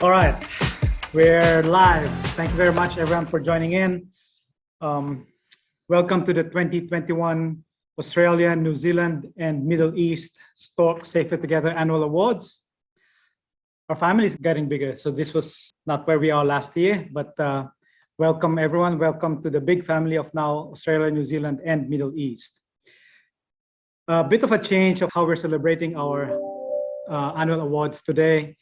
All right, we're live. Thank you very much, everyone, for joining in. Welcome to the 2021 Australia, New Zealand, and Middle East Stork Safer Together Annual Awards. Our family is getting bigger, so this was not where we are last year, but welcome, everyone. Welcome to the big family of now Australia, New Zealand, and Middle East. A bit of a change of how we're celebrating our annual awards today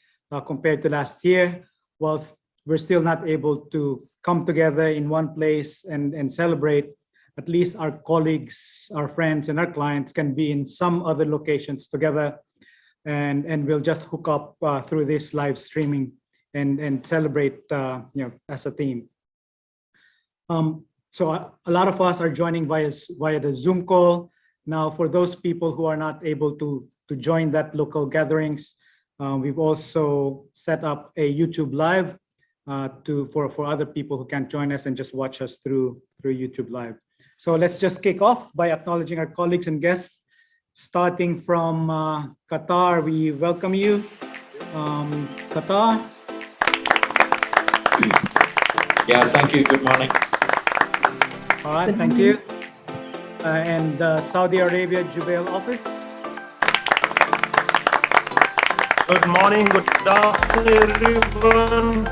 compared to last year. Whilst we're still not able to come together in one place and celebrate, at least our colleagues, our friends, and our clients can be in some other locations together, and we'll just hook up through this live streaming and celebrate as a team. So a lot of us are joining via the Zoom call. Now, for those people who are not able to join that local gatherings, we've also set up a YouTube Live for other people who can't join us and just watch us through YouTube Live. So let's just kick off by acknowledging our colleagues and guests. Starting from Qatar, we welcome you. Qatar. Yeah, thank you. Good morning. All right, thank you. And Saudi Arabia Jubail office. Good morning, good afternoon, everyone.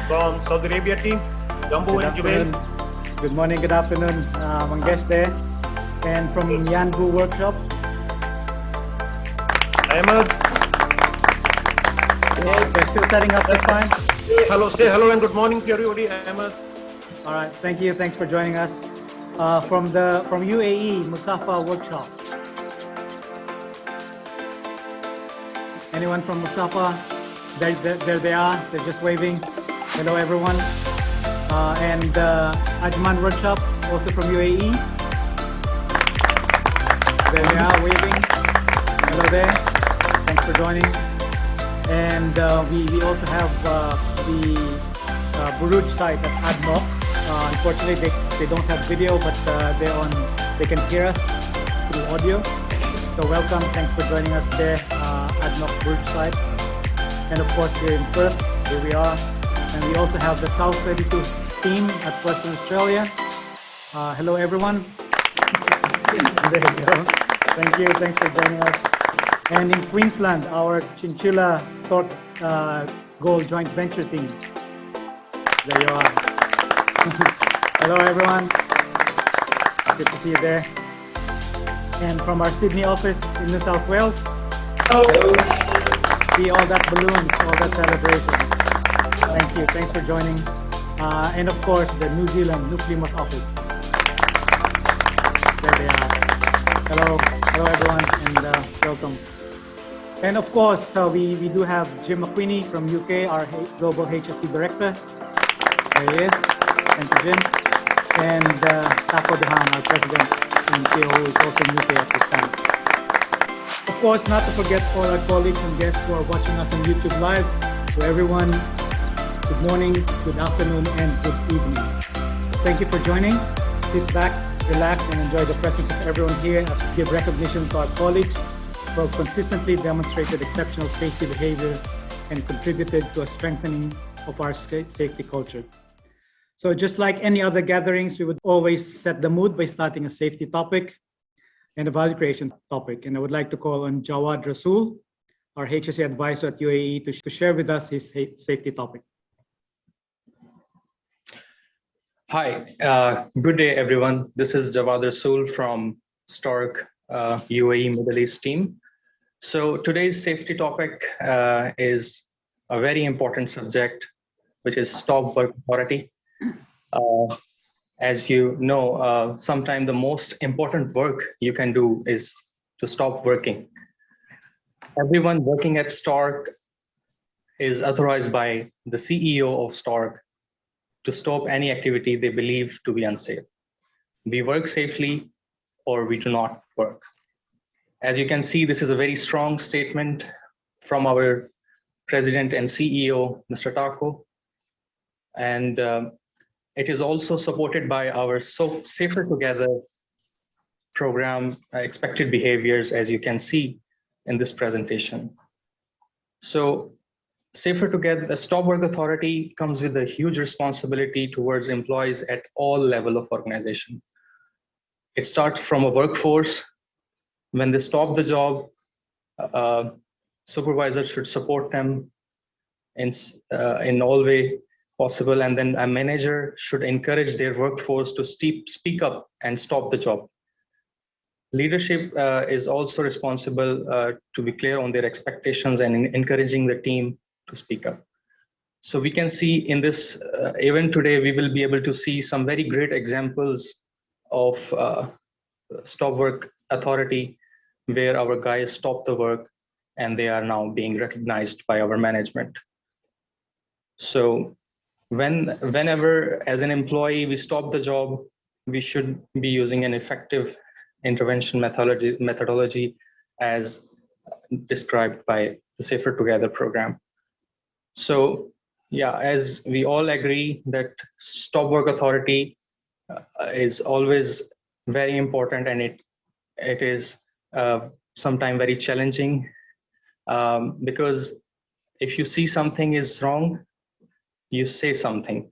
From Saudi Arabia team, Jambu and Jubail. Good morning, good afternoon, Mangesh there. And from Yanbu Workshop. Ahmed. Yes, they're still setting up this time. Say hello and good morning to everybody, Ahmed. All right, thank you. Thanks for joining us. From UAE, Musafa Workshop. Anyone from Musafa? There they are. They're just waving. Hello, everyone. And Ajman Workshop, also from UAE. There they are, waving. Hello there. Thanks for joining. And we also have the Buruj site at ADNOC. Unfortunately, they don't have video, but they can hear us through audio. So welcome, thanks for joining us there, ADNOC Buruj site. And of course, we're in Perth, here we are. And we also have the South 32 team at Western Australia. Hello, everyone. There you go. Thank you, thanks for joining us. And in Queensland, our Chinchilla Stork Gold Joint Venture team. There you are. Hello, everyone. Good to see you there. And from our Sydney office in New South Wales. Hello. See all that balloons, all that celebration. Thank you. Thanks for joining. And of course, the New Zealand Nucleus office. There they are. Hello. Hello, everyone, and welcome. And of course, we do have Jim McQueenie from UK, our Global HSE Director. There he is. Thank you, Jim. And Taco Dehan, our President and CEO, is also in UK at this time. Of course, not to forget all our colleagues and guests who are watching us on YouTube Live. To everyone, good morning, good afternoon, and good evening. Thank you for joining. Sit back, relax, and enjoy the presence of everyone here as we give recognition to our colleagues who have consistently demonstrated exceptional safety behavior and contributed to a strengthening of our safety culture. So just like any other gatherings, we would always set the mood by starting a safety topic and a value creation topic. And I would like to call on Jawad Rasool, our HSE advisor at UAE, to share with us his safety topic. Hi, good day, everyone. This is Jawad Rasool from Stork UAE Middle East team. So today's safety topic is a very important subject, which is stop work authority. As you know, sometimes the most important work you can do is to stop working. Everyone working at Stork is authorized by the CEO of Stork to stop any activity they believe to be unsafe. We work safely or we do not work. As you can see, this is a very strong statement from our President and CEO, Mr. Taco. And it is also supported by our Safer Together program expected behaviors, as you can see in this presentation. So Safer Together, the Stop Work Authority comes with a huge responsibility towards employees at all levels of organization. It starts from a workforce. When they stop the job, supervisors should support them in all way possible, and then a manager should encourage their workforce to speak up and stop the job. Leadership is also responsible to be clear on their expectations and encouraging the team to speak up. So we can see in this event today, we will be able to see some very great examples of Stop Work Authority, where our guys stop the work and they are now being recognized by our management. So whenever as an employee we stop the job, we should be using an effective intervention methodology as described by the Safer Together program. So yeah, as we all agree that Stop Work Authority is always very important, and it is sometimes very challenging because if you see something is wrong, you say something.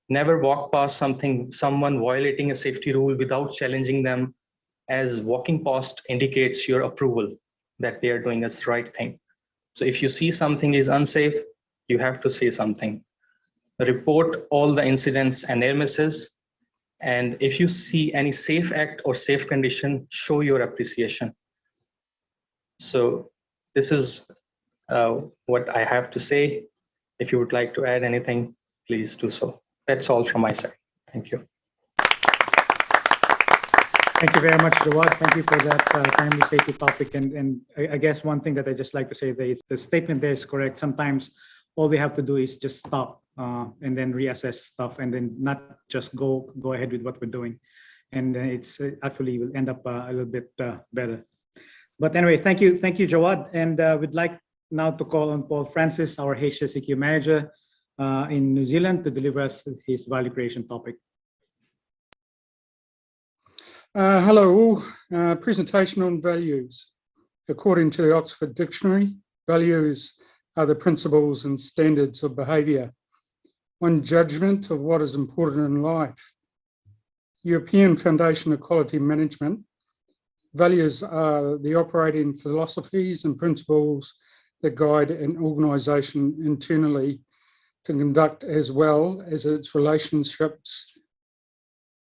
Never walk past someone violating a safety rule without challenging them, as walking past indicates your approval that they are doing the right thing. So if you see something is unsafe, you have to say something. Report all the incidents and near misses. And if you see any safe act or safe condition, show your appreciation. So this is what I have to say. If you would like to add anything, please do so. That's all from my side. Thank you. Thank you very much, Jawad. Thank you for that timely safety topic. And I guess one thing that I just like to say that the statement there is correct. Sometimes all we have to do is just stop and then reassess stuff, and then not just go ahead with what we're doing. And it's actually will end up a little bit better. But anyway, thank you, Jawad. And we'd like now to call on Paul Francis, our HSEQ manager in New Zealand, to deliver us his value creation topic. Hello all. Presentation on values. According to the Oxford Dictionary, values are the principles and standards of behaviour, one judgment of what is important in life. European Foundation of Quality Management, values are the operating philosophies and principles that guide an organisation internally to conduct as well as its relationships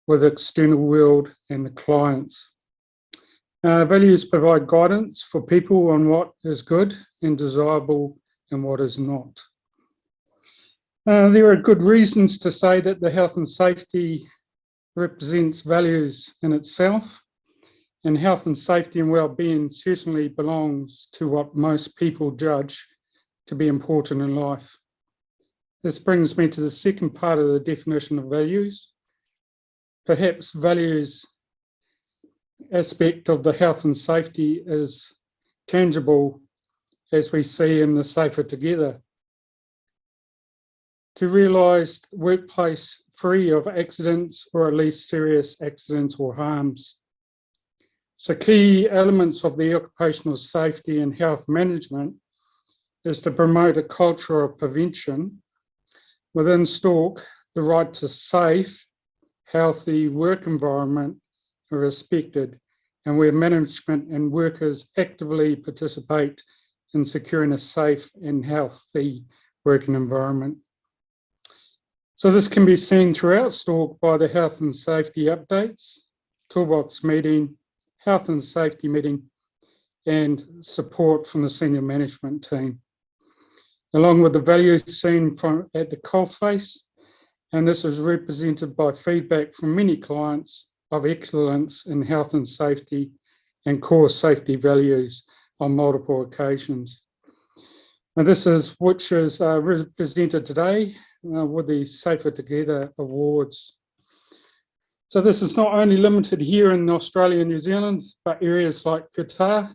with the external world and the clients. Values provide guidance for people on what is good and desirable and what is not. There are good reasons to say that the health and safety represents values in itself, and health and safety and well-being certainly belongs to what most people judge to be important in life. This brings me to the second part of the definition of values. Perhaps values aspect of the health and safety is tangible, as we see in the Safer Together. To realise workplace free of accidents, or at least serious accidents or harms. So key elements of the occupational safety and health management is to promote a culture of prevention. Within Stork, the right to safe, healthy work environment are respected, and where management and workers actively participate in securing a safe and healthy working environment. So this can be seen throughout Stork by the health and safety updates, toolbox meeting, health and safety meeting, and support from the senior management team, along with the values seen at the coalface. And this is represented by feedback from many clients of excellence in health and safety and core safety values on multiple occasions. And this is which is represented today with the Safer Together Awards. So this is not only limited here in Australia and New Zealand, but areas like Qatar,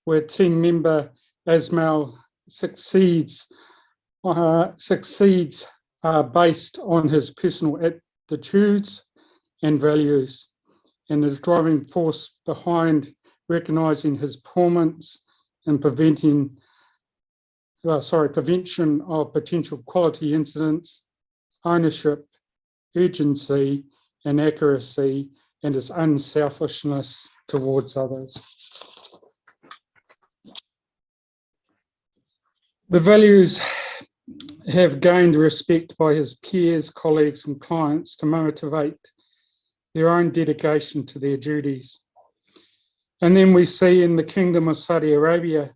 where team member Asmail succeeds based on his personal attitudes and values, and the driving force behind recognising his performance and preventing prevention of potential quality incidents, ownership, urgency and accuracy, and its unselfishness towards others. The values have gained respect by his peers, colleagues and clients to motivate their own dedication to their duties. And then we see in the Kingdom of Saudi Arabia,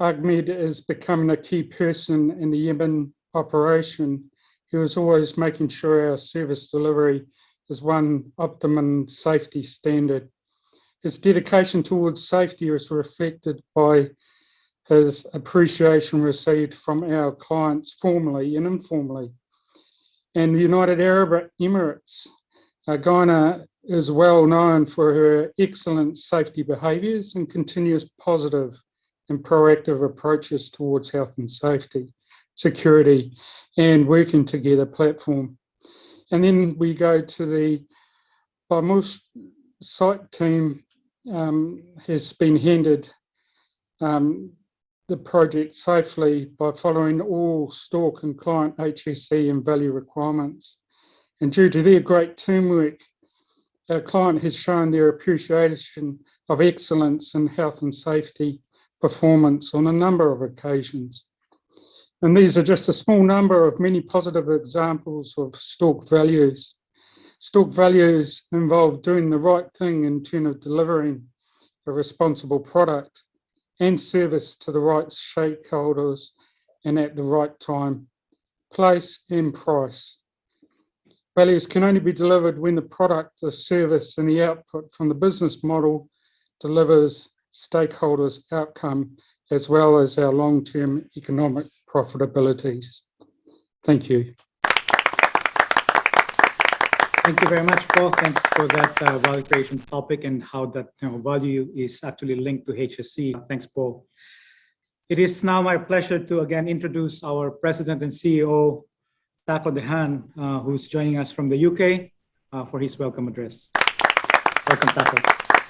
Ahmed is becoming a key person in the Yemen operation. He was always making sure our service delivery is one optimum safety standard. His dedication towards safety is reflected by his appreciation received from our clients formally and informally. And the United Arab Emirates, Ghana is well known for her excellent safety behaviours and continuous positive and proactive approaches towards health and safety, security and working together platform. And then we go to the Bamush site team has been handed the project safely by following all Stork and client HSE and value requirements. And due to their great teamwork, our client has shown their appreciation of excellence in health and safety performance on a number of occasions. And these are just a small number of many positive examples of Stork values. Stork values involve doing the right thing in terms of delivering a responsible product and service to the right stakeholders and at the right time, place and price. Values can only be delivered when the product, the service and the output from the business model delivers stakeholders' outcome as well as our long-term economic profitabilities. Thank you. Thank you very much, Paul. Thanks for that value creation topic and how that value is actually linked to HSE. Thanks, Paul. It is now my pleasure to again introduce our President and CEO, Taco Dehan, who's joining us from the UK for his welcome address. Welcome, Taco.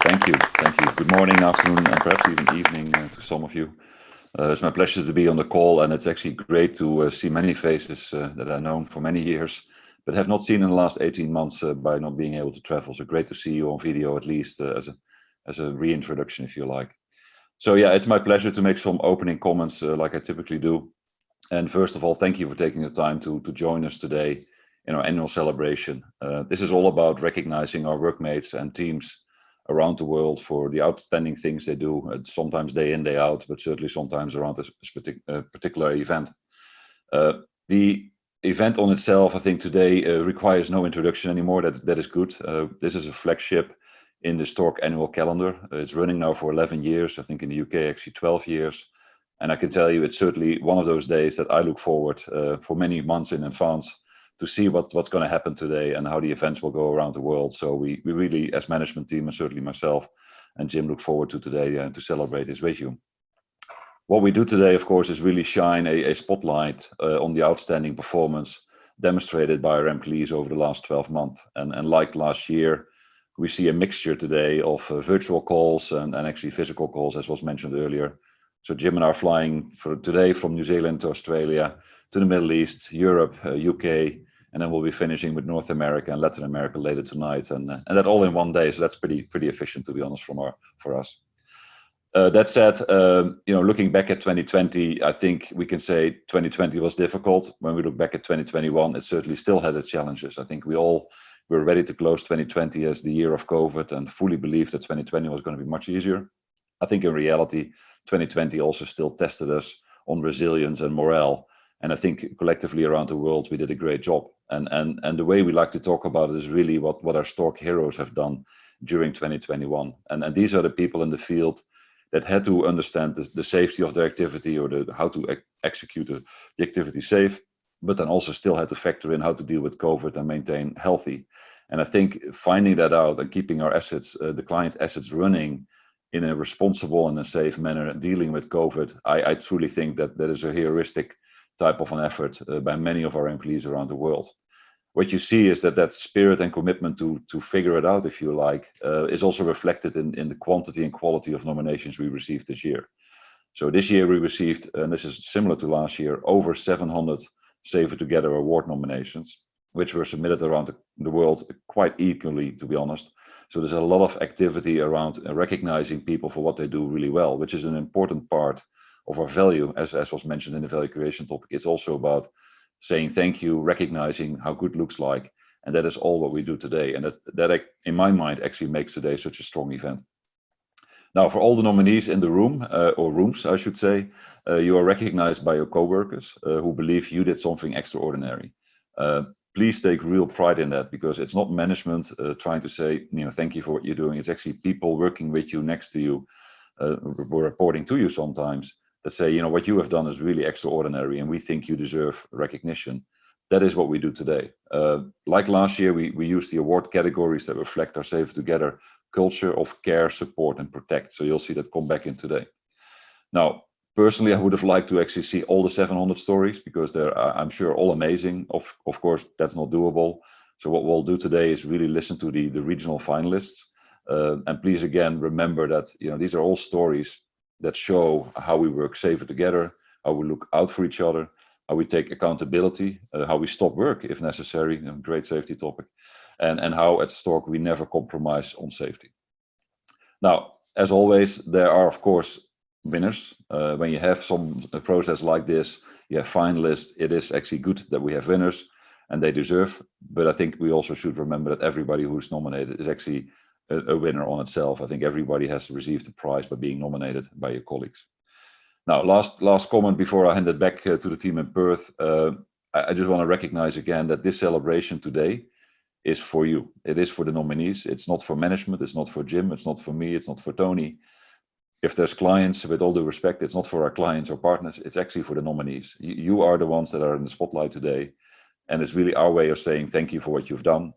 Thank you. Thank you. Good morning, afternoon, and perhaps even evening to some of you. It's my pleasure to be on the call, and it's actually great to see many faces that I've known for many years, but have not seen in the last 18 months by not being able to travel. So great to see you on video, at least as a reintroduction, if you like. So yeah, it's my pleasure to make some opening comments like I typically do. And first of all, thank you for taking the time to join us today in our annual celebration. This is all about recognizing our workmates and teams around the world for the outstanding things they do, sometimes day in, day out, but certainly sometimes around this particular event. The event on itself, I think today requires no introduction anymore. That is good. This is a flagship in the Stork annual calendar. It's running now for 11 years. I think in the UK, actually 12 years. And I can tell you, it's certainly one of those days that I look forward for many months in advance to see what's going to happen today and how the events will go around the world. So we really, as management team, and certainly myself and Jim, look forward to today to celebrate this with you. What we do today, of course, is really shine a spotlight on the outstanding performance demonstrated by our employees over the last 12 months. And like last year, we see a mixture today of virtual calls and actually physical calls, as was mentioned earlier. So Jim and I are flying for today from New Zealand to Australia, to the Middle East, Europe, UK, and then we'll be finishing with North America and Latin America later tonight, and that all in one day. So that's pretty efficient, to be honest, for us. That said, looking back at 2020, I think we can say 2020 was difficult. When we look back at 2021, it certainly still had its challenges. I think we all were ready to close 2020 as the year of COVID and fully believed that 2020 was going to be much easier. I think in reality, 2020 also still tested us on resilience and morale. And I think collectively around the world, we did a great job. And the way we like to talk about it is really what our Stork heroes have done during 2021. And these are the people in the field that had to understand the safety of their activity, or how to execute the activity safe, but then also still had to factor in how to deal with COVID and maintain healthy. And I think finding that out and keeping our assets, the client assets, running in a responsible and a safe manner, dealing with COVID, I truly think that is a heuristic type of an effort by many of our employees around the world. What you see is that spirit and commitment to figure it out, if you like, is also reflected in the quantity and quality of nominations we received this year. So this year we received, and this is similar to last year, over 700 Safer Together award nominations, which were submitted around the world quite equally, to be honest. So there's a lot of activity around recognizing people for what they do really well, which is an important part of our value, as was mentioned in the value creation topic. It's also about saying thank you, recognizing how good looks like, and that is all what we do today. And that in my mind actually makes today such a strong event. Now, for all the nominees in the room, or rooms, I should say, you are recognized by your co-workers who believe you did something extraordinary. Please take real pride in that, because it's not management trying to say, thank you for what you're doing. It's actually people working with you, next to you, reporting to you sometimes, that say, what you have done is really extraordinary and we think you deserve recognition. That is what we do today. Like last year, we use the award categories that reflect our Safer Together culture of care, support, and protect. So you'll see that come back in today. Now, personally, I would have liked to actually see all the 700 stories, because they're, I'm sure, all amazing. Of course, that's not doable. So what we'll do today is really listen to the regional finalists. And please, again, remember that these are all stories that show how we work safer together, how we look out for each other, how we take accountability, how we stop work if necessary, great safety topic, and how at Stork we never compromise on safety. Now, as always, there are, of course, winners. When you have a process like this, you have finalists. It is actually good that we have winners, and they deserve. But I think we also should remember that everybody who's nominated is actually a winner on itself. I think everybody has received a prize by being nominated by your colleagues. Now, last comment before I hand it back to the team in Perth. I just want to recognize again that this celebration today is for you. It is for the nominees. It's not for management. It's not for Jim. It's not for me. It's not for Tony. If there's clients, with all due respect, it's not for our clients or partners. It's actually for the nominees. You are the ones that are in the spotlight today. And it's really our way of saying thank you for what you've done.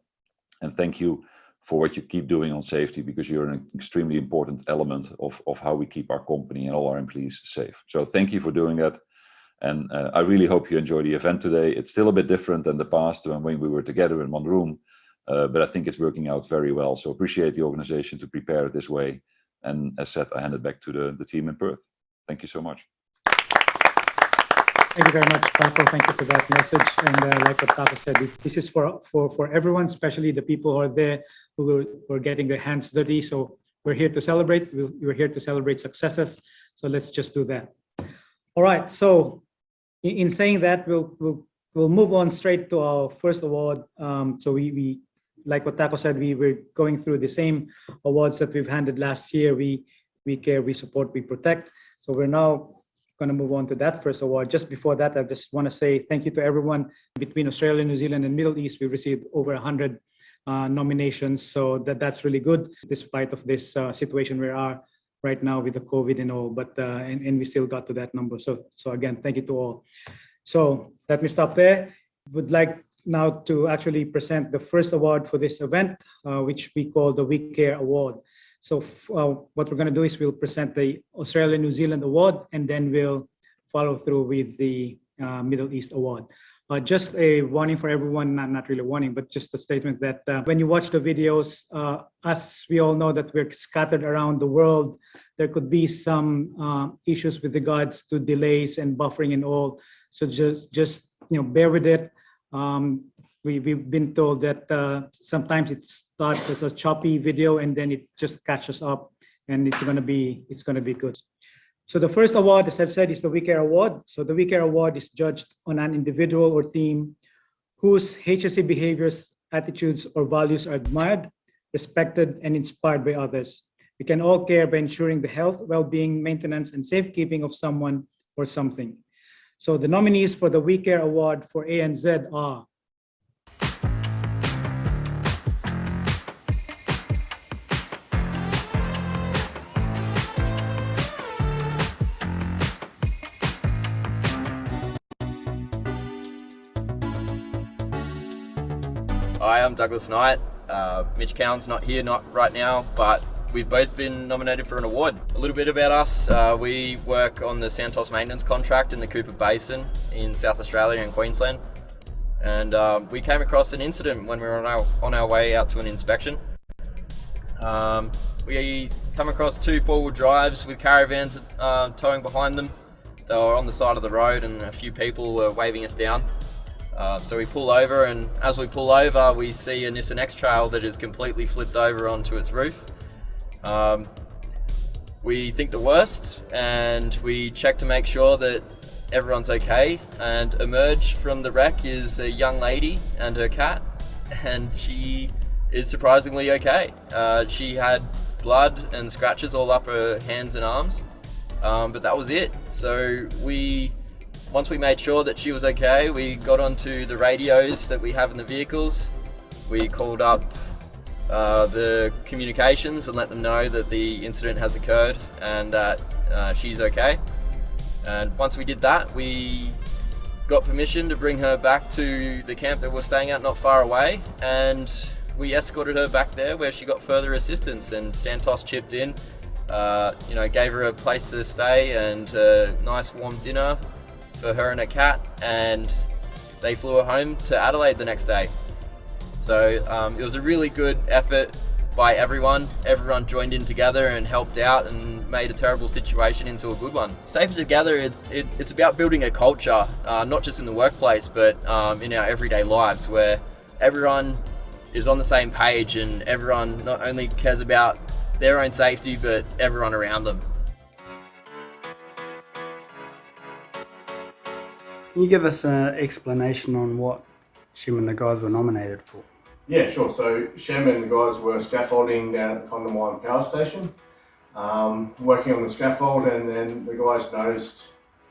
And thank you for what you keep doing on safety, because you're an extremely important element of how we keep our company and all our employees safe. So thank you for doing that. And I really hope you enjoy the event today. It's still a bit different than the past when we were together in one room, but I think it's working out very well. So appreciate the organization to prepare it this way. And as said, I hand it back to the team in Perth. Thank you so much. Thank you very much, Paco. Thank you for that message. And like what Paco said, this is for everyone, especially the people who are there who are getting their hands dirty. So we're here to celebrate. We're here to celebrate successes. So let's just do that. All right. So in saying that, we'll move on straight to our first award. So we like what Taco said, we were going through the same awards that we've handed last year. We care, we support, we protect. So we're now going to move on to that first award. Just before that, I just want to say thank you to everyone between Australia, New Zealand, and Middle East. We received over 100 nominations, so that's really good, despite of this situation we are right now with the COVID and all. But and we still got to that number. So again, thank you to all. So let me stop there. Would like now to actually present the first award for this event, which we call the We Care Award. So what we're going to do is we'll present the Australia New Zealand Award, and then we'll follow through with the Middle East Award. Just a warning for everyone, not really a warning, but just a statement that when you watch the videos, as we all know that we're scattered around the world, there could be some issues with regards to delays and buffering and all. So just bear with it. We've been told that sometimes it starts as a choppy video and then it just catches up, and it's gonna be good. So the first award, as I've said, is the We Care Award. So the We Care Award is judged on an individual or team whose HSE behaviors, attitudes, or values are admired, respected, and inspired by others. We can all care by ensuring the health, well-being, maintenance, and safekeeping of someone or something. So the nominees for the We Care Award for ANZ are Hi, I'm Douglas Knight. Mitch Cowan's not here, not right now, but we've both been nominated for an award. A little bit about us, we work on the Santos maintenance contract in the Cooper Basin in South Australia and Queensland. And we came across an incident when we were on our way out to an inspection. We come across 2 4-wheel drives with caravans towing behind them. They were on the side of the road and a few people were waving us down. So we pull over, and as we pull over we see a Nissan X-Trail that is completely flipped over onto its roof. We think the worst and we check to make sure that everyone's okay, and emerge from the wreck is a young lady and her cat, and she is surprisingly okay. She had blood and scratches all up her hands and arms, but that was it. So once we made sure that she was okay, we got onto the radios that we have in the vehicles. We called up the communications and let them know that the incident has occurred and that she's okay. And once we did that, we got permission to bring her back to the camp that we're staying at not far away, and we escorted her back there where she got further assistance, and Santos chipped in, gave her a place to stay and a nice warm dinner for her and her cat, and they flew her home to Adelaide the next day. So it was a really good effort by everyone. Everyone joined in together and helped out and made a terrible situation into a good one. Safer Together, it's about building a culture, not just in the workplace, but in our everyday lives, where everyone is on the same page and everyone not only cares about their own safety, but everyone around them. Can you give us an explanation on what Shem and the guys were nominated for? Yeah, sure. So Shem and the guys were scaffolding down at the Condamine Power Station, working on the scaffold, and then the guys noticed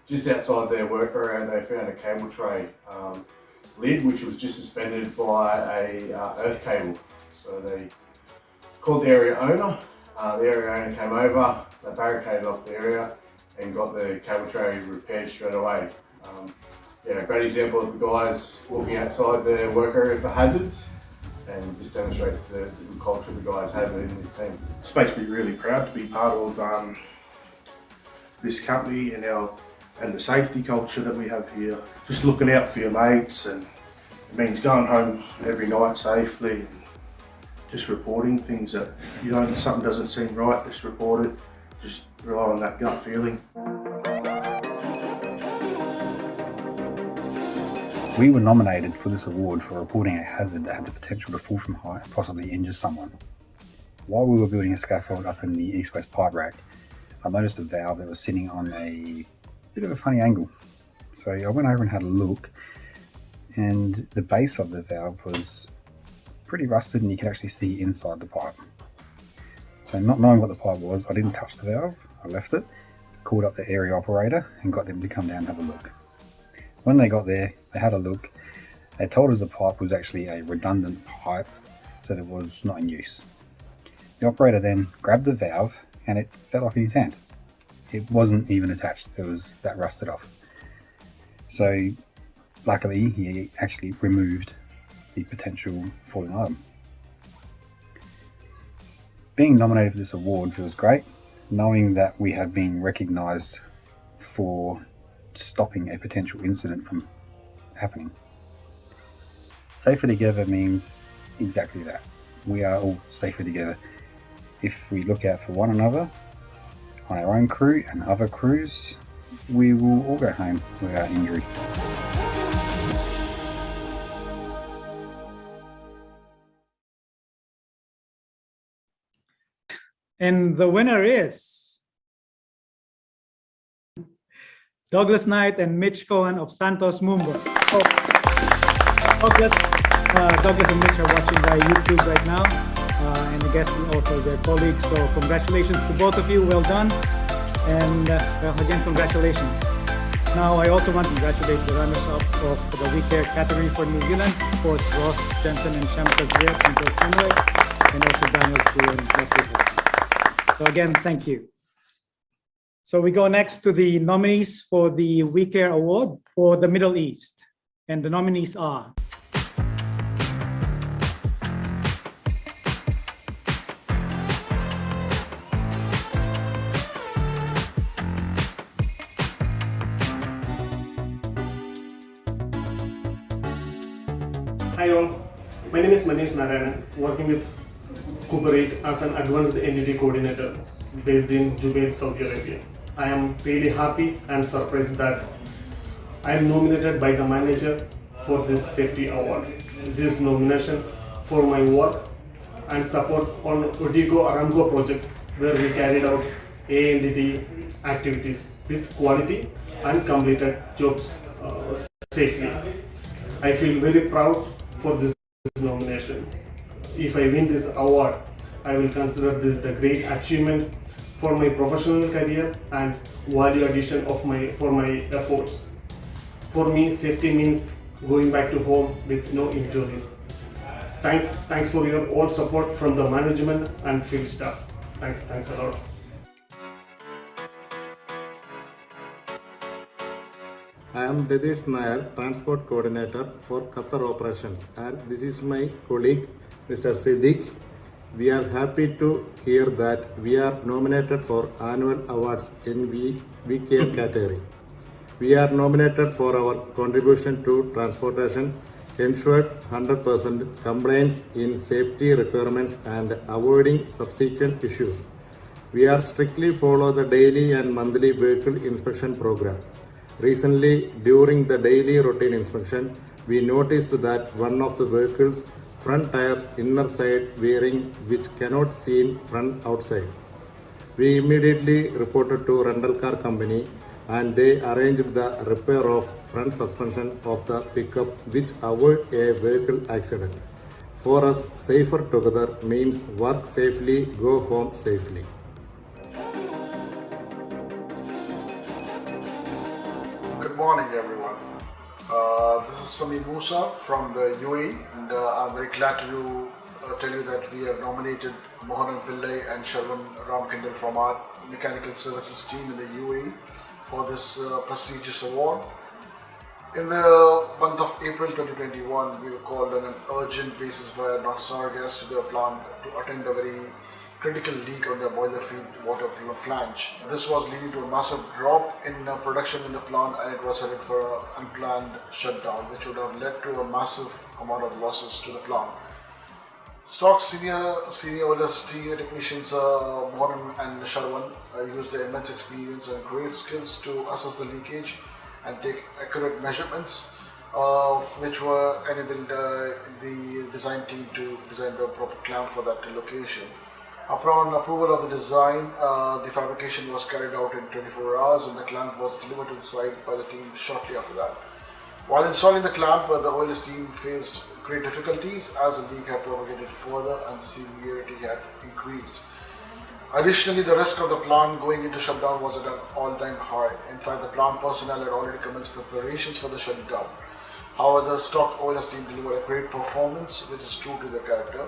just outside their work area they found a cable tray lid which was just suspended by a earth cable. So they called the area owner. The area owner came over, they barricaded off the area and got the cable tray repaired straight away. A great example of the guys walking outside their work area for hazards, and just demonstrates the good culture the guys have in this team. This makes me really proud to be part of this company and the safety culture that we have here. Just looking out for your mates, and it means going home every night safely and just reporting things that, something doesn't seem right, just report it. Just rely on that gut feeling. We were nominated for this award for reporting a hazard that had the potential to fall from height and possibly injure someone. While we were building a scaffold up in the east-west pipe rack, I noticed a valve that was sitting on a bit of a funny angle. So I went over and had a look, and the base of the valve was pretty rusted and you could actually see inside the pipe. So not knowing what the pipe was, I didn't touch the valve, I left it, called up the area operator and got them to come down and have a look. When they got there, they had a look. They told us the pipe was actually a redundant pipe, so it was not in use. The operator then grabbed the valve and it fell off in his hand. It wasn't even attached, it was that rusted off. So luckily he actually removed the potential falling item. Being nominated for this award feels great, knowing that we have been recognised for stopping a potential incident from happening. Safer Together means exactly that. We are all safer together. If we look out for one another, on our own crew and other crews, we will all go home without injury. And the winner is Douglas Knight and Mitch Cohen of Santos Mumbo. So, Douglas and Mitch are watching by YouTube right now, and I guess also their colleagues. So congratulations to both of you. Well done. And again, congratulations. Now, I also want to congratulate the runners-up of the Week Air category for New Zealand, of course, Ross Jensen and Shamsa Zia from Perth, and also Daniel Koo and Leslie. So again, thank you. So we go next to the nominees for the Week Air Award for the Middle East. And the nominees are Hi all, my name is Manish Narayanan, working with cooperate as an advanced entity coordinator based in Jubail, Saudi Arabia. I am really happy and surprised that I am nominated by the manager for this safety award. This nomination for my work and support on Odigo Aramco projects where we carried out ANZ activities with quality and completed jobs safely. I feel very proud for this nomination. If I win this award, I will consider this the great achievement for my professional career and value addition for my efforts. For me, safety means going back to home with no injuries. Thanks for your all support from the management and field staff. Thanks a lot. I am Radish Nair, Transport Coordinator for Qatar Operations, and this is my colleague, Mr. Siddiq. We are happy to hear that we are nominated for annual awards in VKR category. We are nominated for our contribution to transportation, ensured 100% compliance in safety requirements and avoiding subsequent issues. We are strictly follow the daily and monthly vehicle inspection program. Recently, during the daily routine inspection, we noticed that one of the vehicle's front tire's inner side wearing which cannot seen front outside. We immediately reported to rental car company and they arranged the repair of front suspension of the pickup which avoid a vehicle accident. For us, safer together means work safely, go home safely. Good morning, everyone. This is Sami Musa from the UAE, and I'm very glad to tell you that we have nominated Mohan Pillai and Sharwan Ramkindal from our mechanical services team in the UAE for this prestigious award. In the month of April 2021, we were called on an urgent basis by Noxar gas to their plant to attend a very critical leak on the boiler feed water flange. This was leading to a massive drop in production in the plant, and it was headed for an unplanned shutdown, which would have led to a massive amount of losses to the plant. Stork senior OLST technicians Mohan and Sharwan used their immense experience and great skills to assess the leakage and take accurate measurements, which were enabled the design team to design the proper clamp for that location. Upon approval of the design, the fabrication was carried out in 24 hours and the clamp was delivered to the site by the team shortly after that. While installing the clamp, the OLS team faced great difficulties as the leak had propagated further and severity had increased. Additionally, the risk of the plant going into shutdown was at an all-time high. In fact, the plant personnel had already commenced preparations for the shutdown. However, the Stork OLS team delivered a great performance, which is true to their character,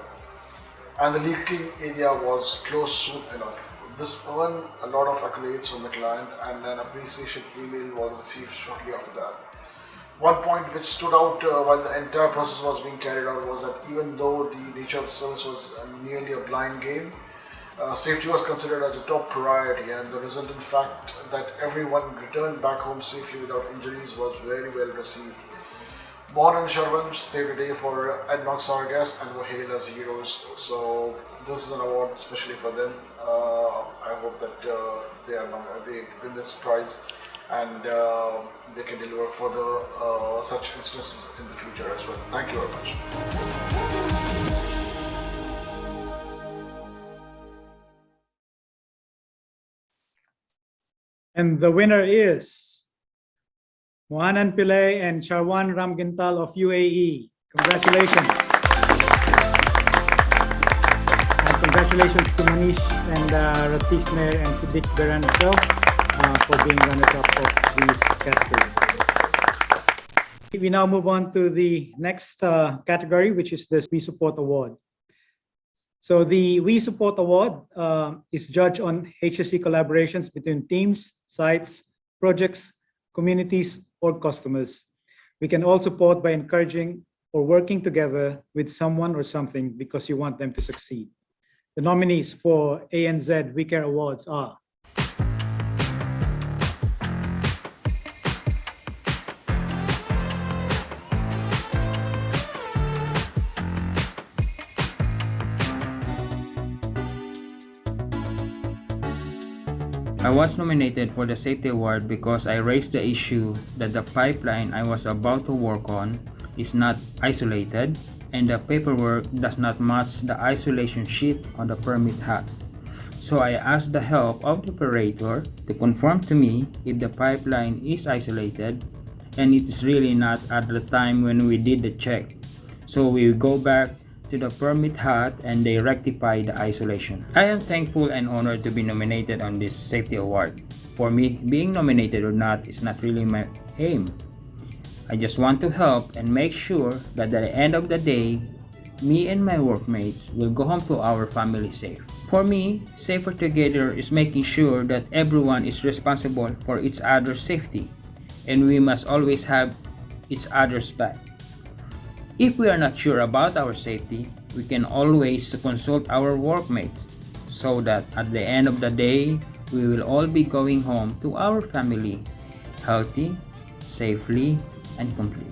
and the leaking area was closed soon enough. This earned a lot of accolades from the client, and an appreciation email was received shortly after that. One point which stood out while the entire process was being carried out was that even though the nature of the service was nearly a blind game, safety was considered as a top priority, and the resultant fact that everyone returned back home safely without injuries was very well received. Mohan and Sharwan saved the day for Adnox Sargas and were hailed as heroes. So this is an award especially for them. I hope that they win this prize and they can deliver further such instances in the future as well. Thank you very much. And the winner is Mohanan Pillai and Sharwan Ramgintal of UAE. Congratulations. And congratulations to Manish and Ratish Nair and Siddiq Beran for being runners-up of this category. We now move on to the next category, which is the We Support Award. So the We Support Award is judged on HSE collaborations between teams, sites, projects, communities, or customers. We can all support by encouraging or working together with someone or something because you want them to succeed. The nominees for ANZ We Care Awards are I was nominated for the safety award because I raised the issue that the pipeline I was about to work on is not isolated and the paperwork does not match the isolation sheet on the permit hat. So I asked the help of the operator to confirm to me if the pipeline is isolated, and it's really not at the time when we did the check. So we go back to the permit hat and they rectify the isolation. I am thankful and honored to be nominated on this safety award. For me, being nominated or not is not really my aim. I just want to help and make sure that at the end of the day, me and my workmates will go home to our family safe. For me, Safer Together is making sure that everyone is responsible for each other's safety, and we must always have each other's back. If we are not sure about our safety, we can always consult our workmates so that at the end of the day, we will all be going home to our family healthy, safely, and complete.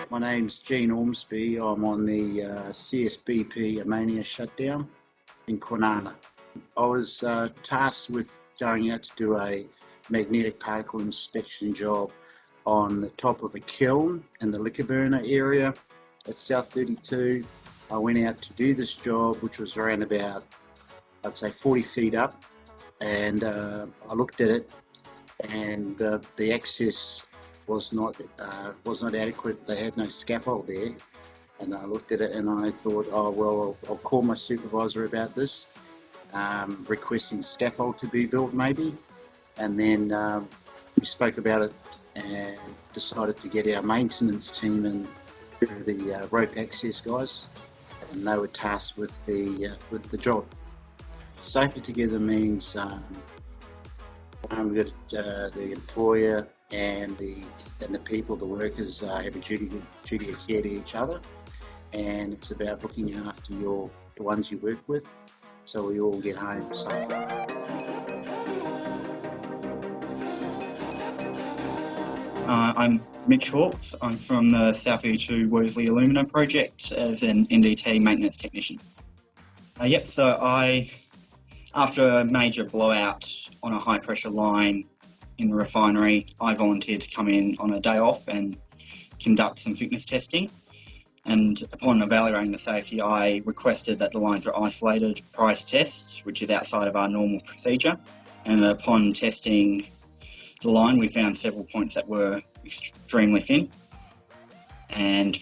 My name's Gene Ormsby. I'm on the CSBP ammonia shutdown in Kwinana. I was tasked with going out to do a magnetic particle inspection job on the top of a kiln in the liquor burner area at South 32. I went out to do this job, which was around about, I'd say 40 feet up, and I looked at it, and the access was not adequate. They had no scaffold there, and I looked at it and I thought, oh well, I'll call my supervisor about this, requesting scaffold to be built maybe, and then we spoke about it and decided to get our maintenance team and the rope access guys, and they were tasked with the job. Safer Together means we've got the employer and the people, the workers, have a duty of care to each other, and it's about looking after the ones you work with, so we all get home safe. I'm Mitch Hawkes. I'm from the South 32 Worsley Alumina project as an NDT maintenance technician. So after a major blowout on a high pressure line in the refinery, I volunteered to come in on a day off and conduct some fitness testing. And upon evaluating the safety, I requested that the lines were isolated prior to test, which is outside of our normal procedure. And upon testing the line, we found several points that were extremely thin. And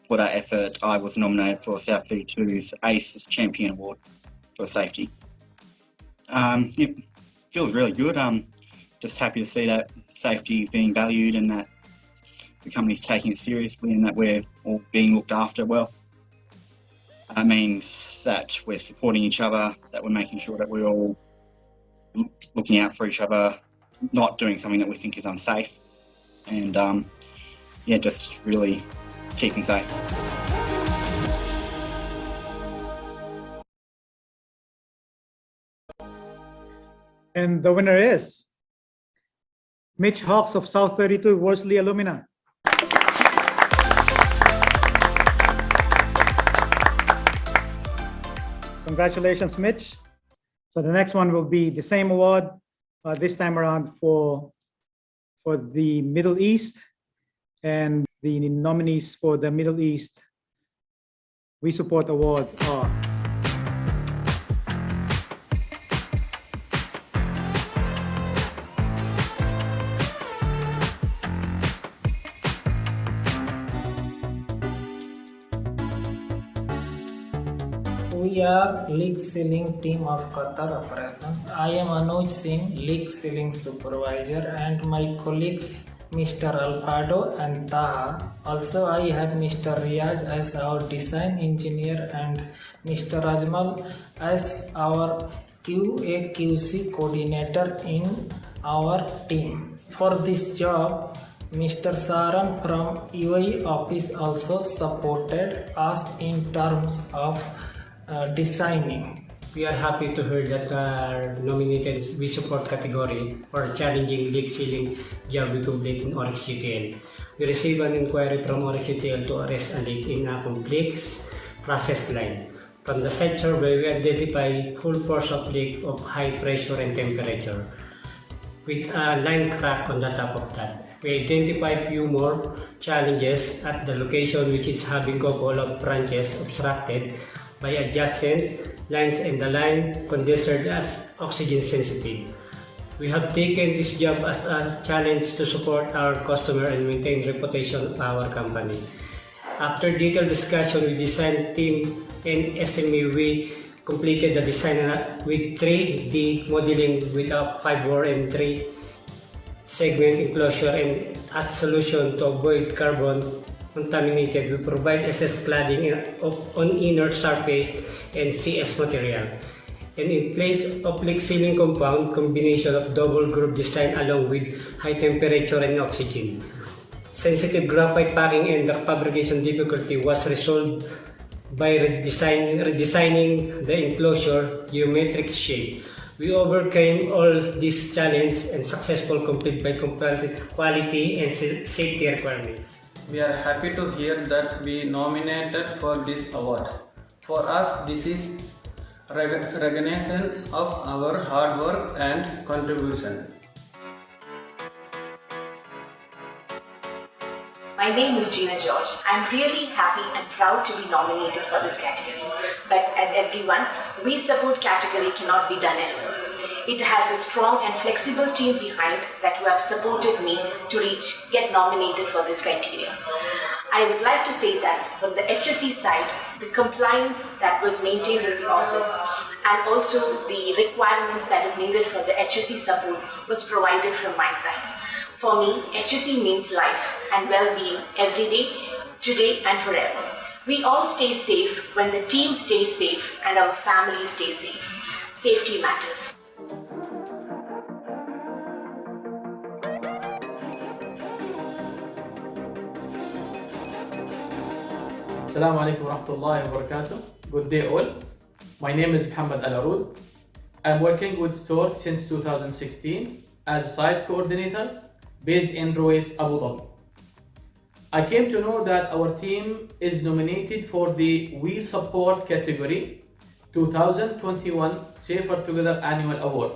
for that effort, I was nominated for South 32's ACE Champion Award for safety. It feels really good. Just happy to see that safety is being valued and that the company's taking it seriously and that we're all being looked after well. That means that we're supporting each other, that we're making sure that we're all looking out for each other, not doing something that we think is unsafe, and just really keeping safe. And the winner is Mitch Hawkes of South 32 Worsley Alumina. Congratulations, Mitch. So the next one will be the same award, this time around for the Middle East, and the nominees for the Middle East We Support Award are We are league sealing team of Qatar operations. I am Anuj Singh, league sealing supervisor, and my colleagues Mr. Alfredo and Taha. Also I have Mr. Riaz as our design engineer and Mr. Rajmal as our QA/QC coordinator in our team. For this job, Mr. Saran from UAE office also supported us in terms of designing. We are happy to hear that nominated We Support category for challenging leak sealing job we complete in Oryx UTL. We received an inquiry from Oryx UTL to arrest a leak in a complex process line. From the site survey, we identify full force of leak of high pressure and temperature with a line crack on the top of that. We identify few more challenges at the location, which is having couple of branches obstructed by adjacent lines and the line considered as oxygen sensitive. We have taken this job as a challenge to support our customer and maintain reputation of our company. After detailed discussion with design team and SME, we completed the design with 3D modeling with a 5-bore and 3 segment enclosure, and as solution to avoid carbon contaminated, we provide SS cladding on inner surface and CS material. And in place of leak sealing compound, combination of double groove design along with high temperature and oxygen. Sensitive graphite packing and the fabrication difficulty was resolved by redesigning the enclosure geometric shape. We overcame all these challenges and successfully complete by quality and safety requirements. We are happy to hear that we nominated for this award. For us, this is recognition of our hard work and contribution. My name is Gina George. I'm really happy and proud to be nominated for this category. But as everyone, we support category cannot be done alone. It has a strong and flexible team behind that who have supported me to get nominated for this criteria. I would like to say that from the HSE side, the compliance that was maintained in the office and also the requirements that is needed for the HSE support was provided from my side. For me, HSE means life and well-being every day, today and forever. We all stay safe when the team stays safe and our family stays safe. Safety matters. Assalamu alaikum warahmatullahi wabarakatuh. Good day all. My name is Muhammad Al-Aroud. I'm working with Stork since 2016 as a site coordinator based in Ruwais, Abu Dhabi. I came to know that our team is nominated for the We Support category 2021 Safer Together Annual Award.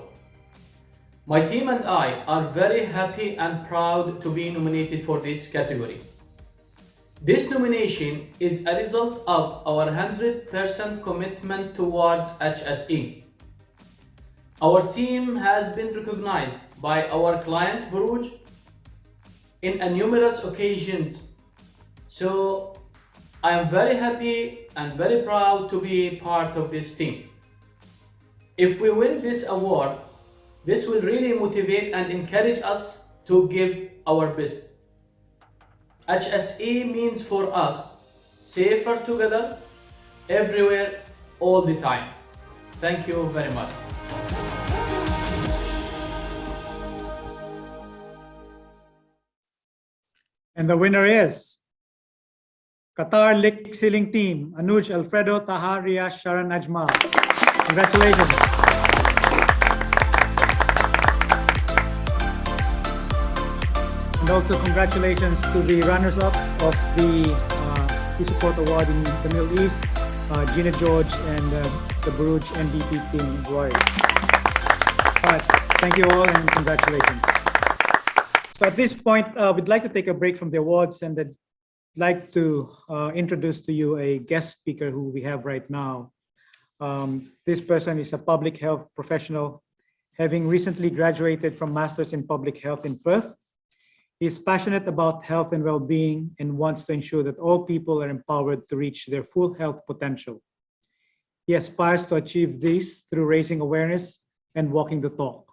My team and I are very happy and proud to be nominated for this category. This nomination is a result of our 100% commitment towards HSE. Our team has been recognized by our client Buruj in numerous occasions. So I am very happy and very proud to be part of this team. If we win this award, this will really motivate and encourage us to give our best. HSE means for us safer together, everywhere, all the time. Thank you very much. And the winner is Qatar Leak Sealing Team, Anuj, Alfredo, Taha, Riyash, Sharan, Ajmal. Congratulations. And also congratulations to the runners-up of the We Support Award in the Middle East, Gina George and the Buruj NDP team Roy. All right, thank you all and congratulations. So at this point, we'd like to take a break from the awards and I'd like to introduce to you a guest speaker who we have right now. This person is a public health professional, having recently graduated from Masters in Public Health in Perth. He is passionate about health and well-being and wants to ensure that all people are empowered to reach their full health potential. He aspires to achieve this through raising awareness and walking the talk.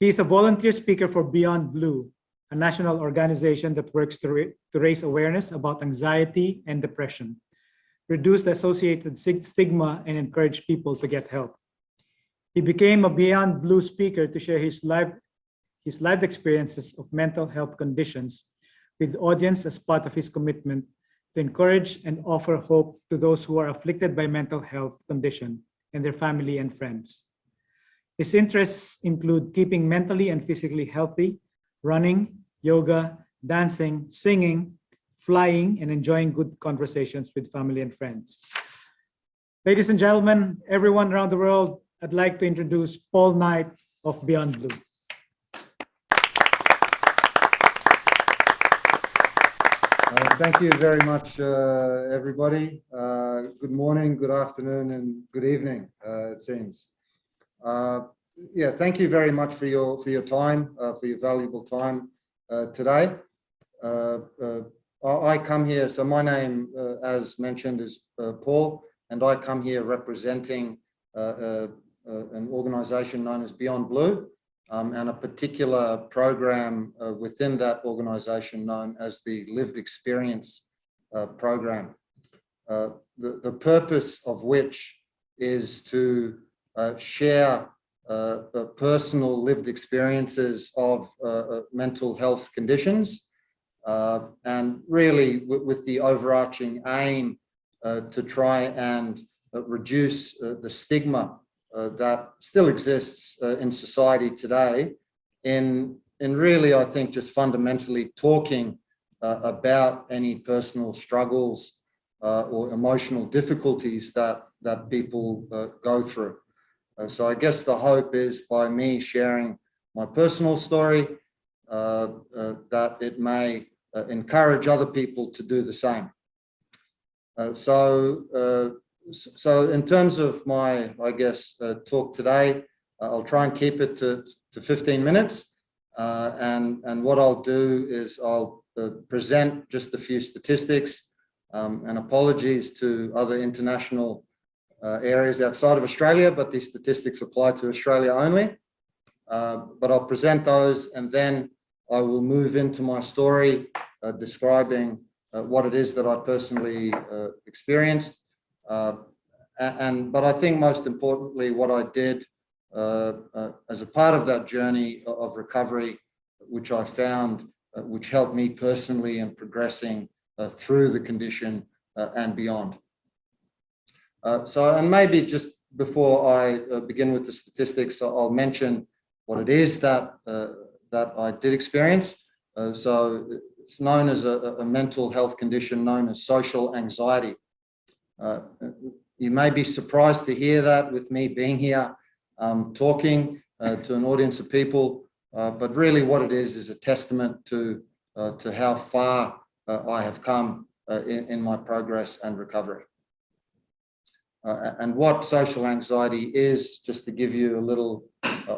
He is a volunteer speaker for Beyond Blue, a national organization that works to raise awareness about anxiety and depression, reduce the associated stigma, and encourage people to get help. He became a Beyond Blue speaker to share his life experiences of mental health conditions with the audience as part of his commitment to encourage and offer hope to those who are afflicted by mental health condition and their family and friends. His interests include keeping mentally and physically healthy, running, yoga, dancing, singing, flying, and enjoying good conversations with family and friends. Ladies and gentlemen, everyone around the world, I'd like to introduce Paul Knight of Beyond Blue. Thank you very much, everybody. Good morning, good afternoon, and good evening, it seems. Yeah, thank you very much for your time, for your valuable time today. I come here, so my name, as mentioned, is Paul, and I come here representing an organisation known as Beyond Blue, and a particular program within that organisation known as the Lived Experience program. The purpose of which is to share personal lived experiences of mental health conditions, and really with the overarching aim to try and reduce the stigma that still exists in society today in really, I think, just fundamentally talking about any personal struggles or emotional difficulties that people go through. So I guess the hope is by me sharing my personal story that it may encourage other people to do the same. So in terms of my, I guess, talk today, I'll try and keep it to 15 minutes. And what I'll do is I'll present just a few statistics, and apologies to other international areas outside of Australia, but these statistics apply to Australia only. But I'll present those, and then I will move into my story describing what it is that I personally experienced. But I think most importantly, what I did as a part of that journey of recovery, which I found, which helped me personally in progressing through the condition and beyond. And maybe just before I begin with the statistics, I'll mention what it is that I did experience. So it's known as a mental health condition known as social anxiety. You may be surprised to hear that with me being here talking to an audience of people, but really what it is a testament to how far I have come in my progress and recovery. And what social anxiety is, just to give you a little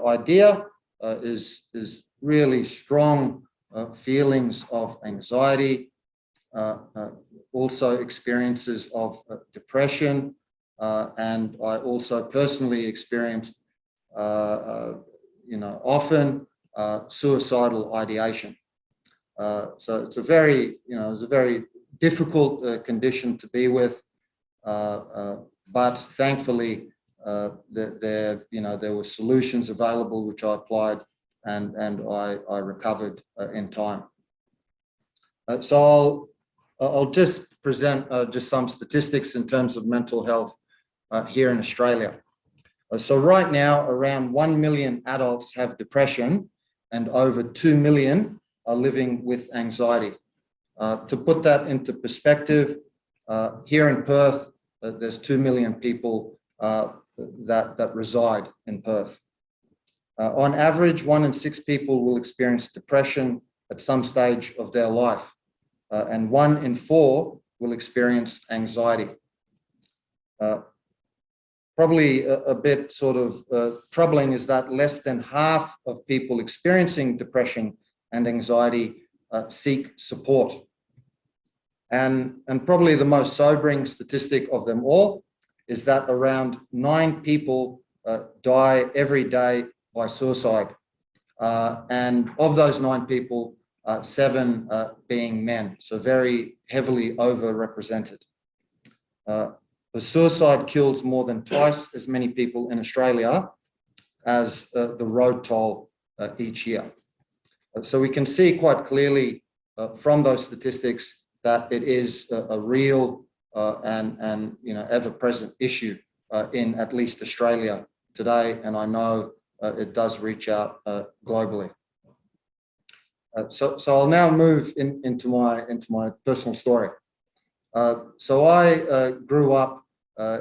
idea, is really strong feelings of anxiety, also experiences of depression, and I also personally experienced, often suicidal ideation. So it's a very, it's a very difficult condition to be with, but thankfully there were solutions available which I applied, and I recovered in time. So I'll just present just some statistics in terms of mental health here in Australia. So right now, around 1 million adults have depression, and over 2 million are living with anxiety. To put that into perspective, here in Perth, there's 2 million people that reside in Perth. On average, 1 in 6 people will experience depression at some stage of their life, and 1 in 4 will experience anxiety. Probably a bit sort of troubling is that less than half of people experiencing depression and anxiety seek support. And probably the most sobering statistic of them all is that around 9 people die every day by suicide. And of those 9 people, 7 being men, so very heavily overrepresented. The suicide kills more than twice as many people in Australia as the road toll each year. So we can see quite clearly from those statistics that it is a real and ever-present issue in at least Australia today, and I know it does reach out globally. So I'll now move into my personal story. So I grew up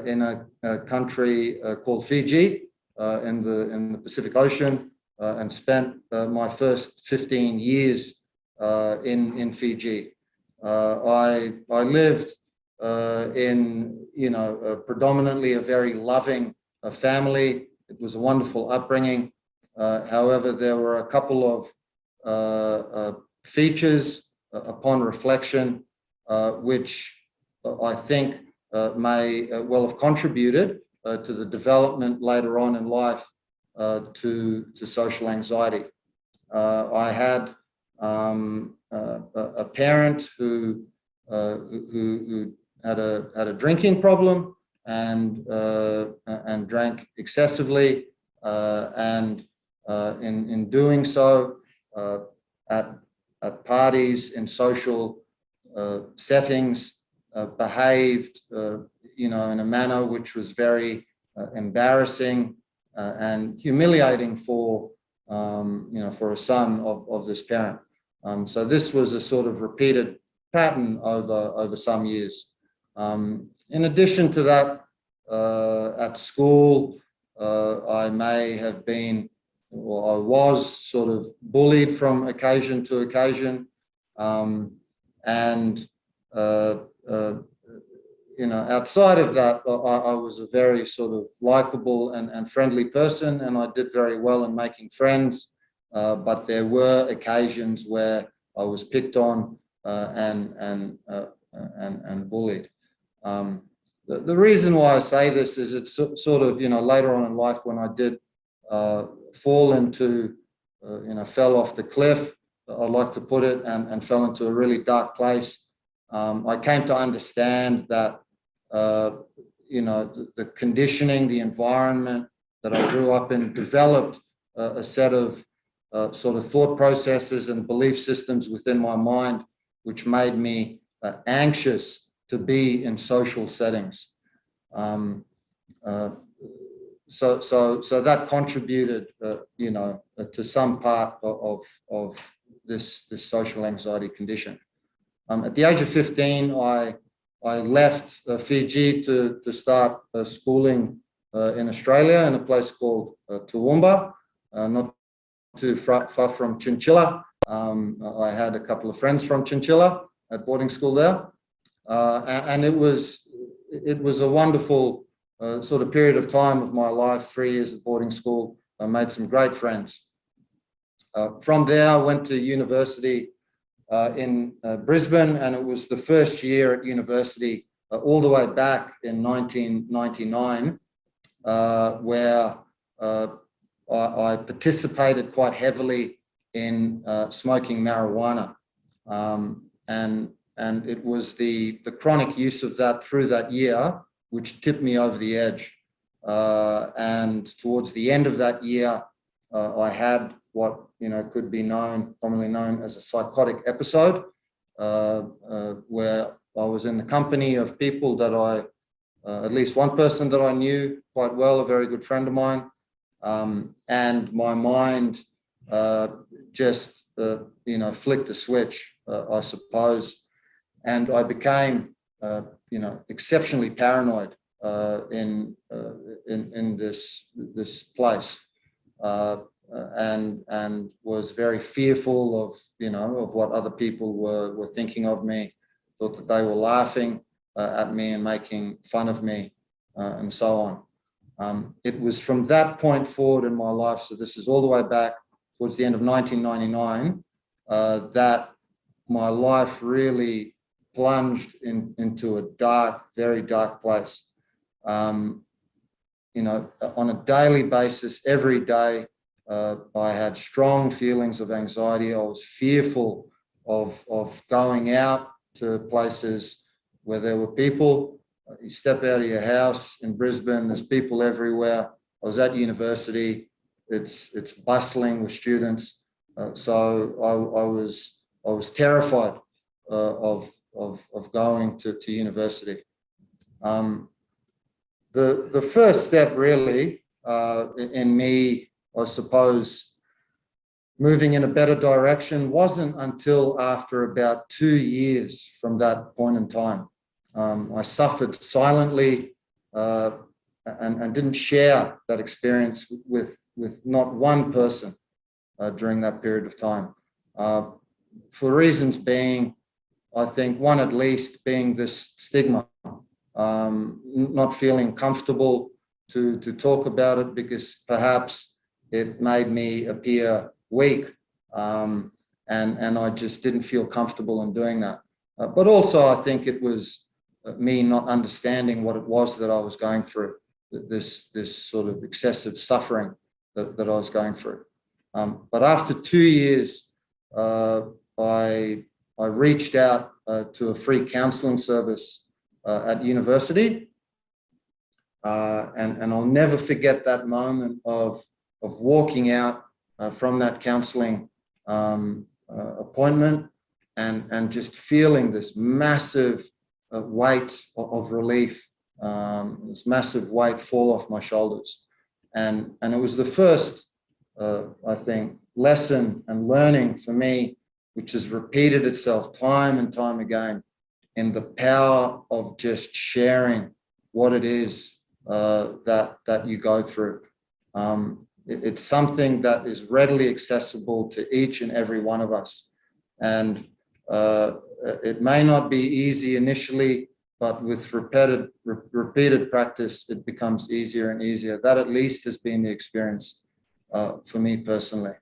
in a country called Fiji in the Pacific Ocean, and spent my first 15 years in Fiji. I lived in predominantly a very loving family. It was a wonderful upbringing. However, there were a couple of features upon reflection which I think may well have contributed to the development later on in life to social anxiety. I had a parent who had a drinking problem and drank excessively, and in doing so at parties, in social settings, behaved in a manner which was very embarrassing and humiliating for for a son of this parent. So this was a sort of repeated pattern over some years. In addition to that, at school, I may have been, or I was sort of bullied from occasion to occasion, and outside of that, I was a very sort of likable and friendly person, and I did very well in making friends. But there were occasions where I was picked on and bullied. The reason why I say this is it's sort of later on in life when I did fall into fell off the cliff, I like to put it, and fell into a really dark place. I came to understand that the conditioning, the environment that I grew up in developed a set of sort of thought processes and belief systems within my mind, which made me anxious to be in social settings. So that contributed, to some part of this social anxiety condition. At the age of 15, I left Fiji to start schooling in Australia in a place called Toowoomba, not too far from Chinchilla. I had a couple of friends from Chinchilla at boarding school there, and it was a wonderful sort of period of time of my life. 3 years at boarding school. I made some great friends. From there, I went to university in Brisbane, and it was the first year at university all the way back in 1999, where I participated quite heavily in smoking marijuana, and it was the chronic use of that through that year which tipped me over the edge. And towards the end of that year, I had what could be commonly known as a psychotic episode, where I was in the company of people that at least one person that I knew quite well, a very good friend of mine, and my mind just flicked a switch, I suppose, and I became exceptionally paranoid in this place. And was very fearful of what other people were thinking of me, thought that they were laughing at me and making fun of me, and so on. It was from that point forward in my life, so this is all the way back towards the end of 1999, that my life really plunged into a dark, very dark place. On a daily basis, every day, I had strong feelings of anxiety. I was fearful of going out to places where there were people. You step out of your house in Brisbane, there's people everywhere. I was at university. It's bustling with students. So I was terrified of going to university. The first step really in me, I suppose, moving in a better direction wasn't until after about 2 years from that point in time. I suffered silently and didn't share that experience with not one person during that period of time. For reasons being, I think one at least being this stigma, not feeling comfortable to talk about it because perhaps it made me appear weak, and I just didn't feel comfortable in doing that. But also I think it was me not understanding what it was that I was going through, this sort of excessive suffering that I was going through. But after 2 years, I reached out to a free counselling service at university, and I'll never forget that moment of walking out from that counselling appointment and just feeling this massive weight of relief, this massive weight fall off my shoulders. And it was the first, I think, lesson and learning for me, which has repeated itself time and time again, in the power of just sharing what it is that you go through. It's something that is readily accessible to each and every one of us. And it may not be easy initially, but with repeated practice, it becomes easier and easier. That at least has been the experience for me personally.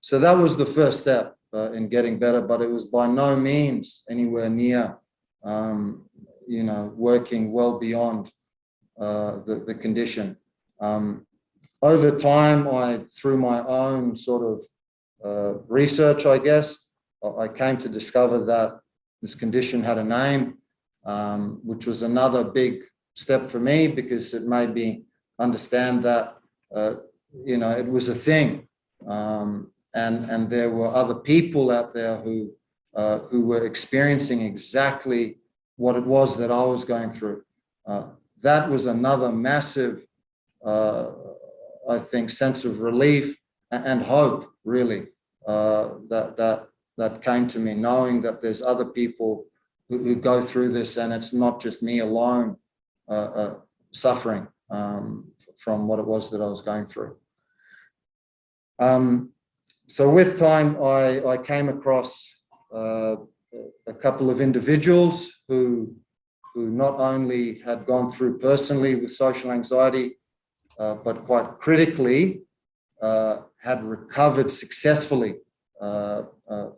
So that was the first step in getting better, but it was by no means anywhere near, working well beyond the condition. Over time, through my own sort of research, I guess, I came to discover that this condition had a name, which was another big step for me because it made me understand that, it was a thing. And there were other people out there who were experiencing exactly what it was that I was going through. That was another massive, I think, sense of relief and hope, really, that came to me, knowing that there's other people who go through this, and it's not just me alone suffering from what it was that I was going through. So with time, I came across a couple of individuals who not only had gone through personally with social anxiety, but quite critically had recovered successfully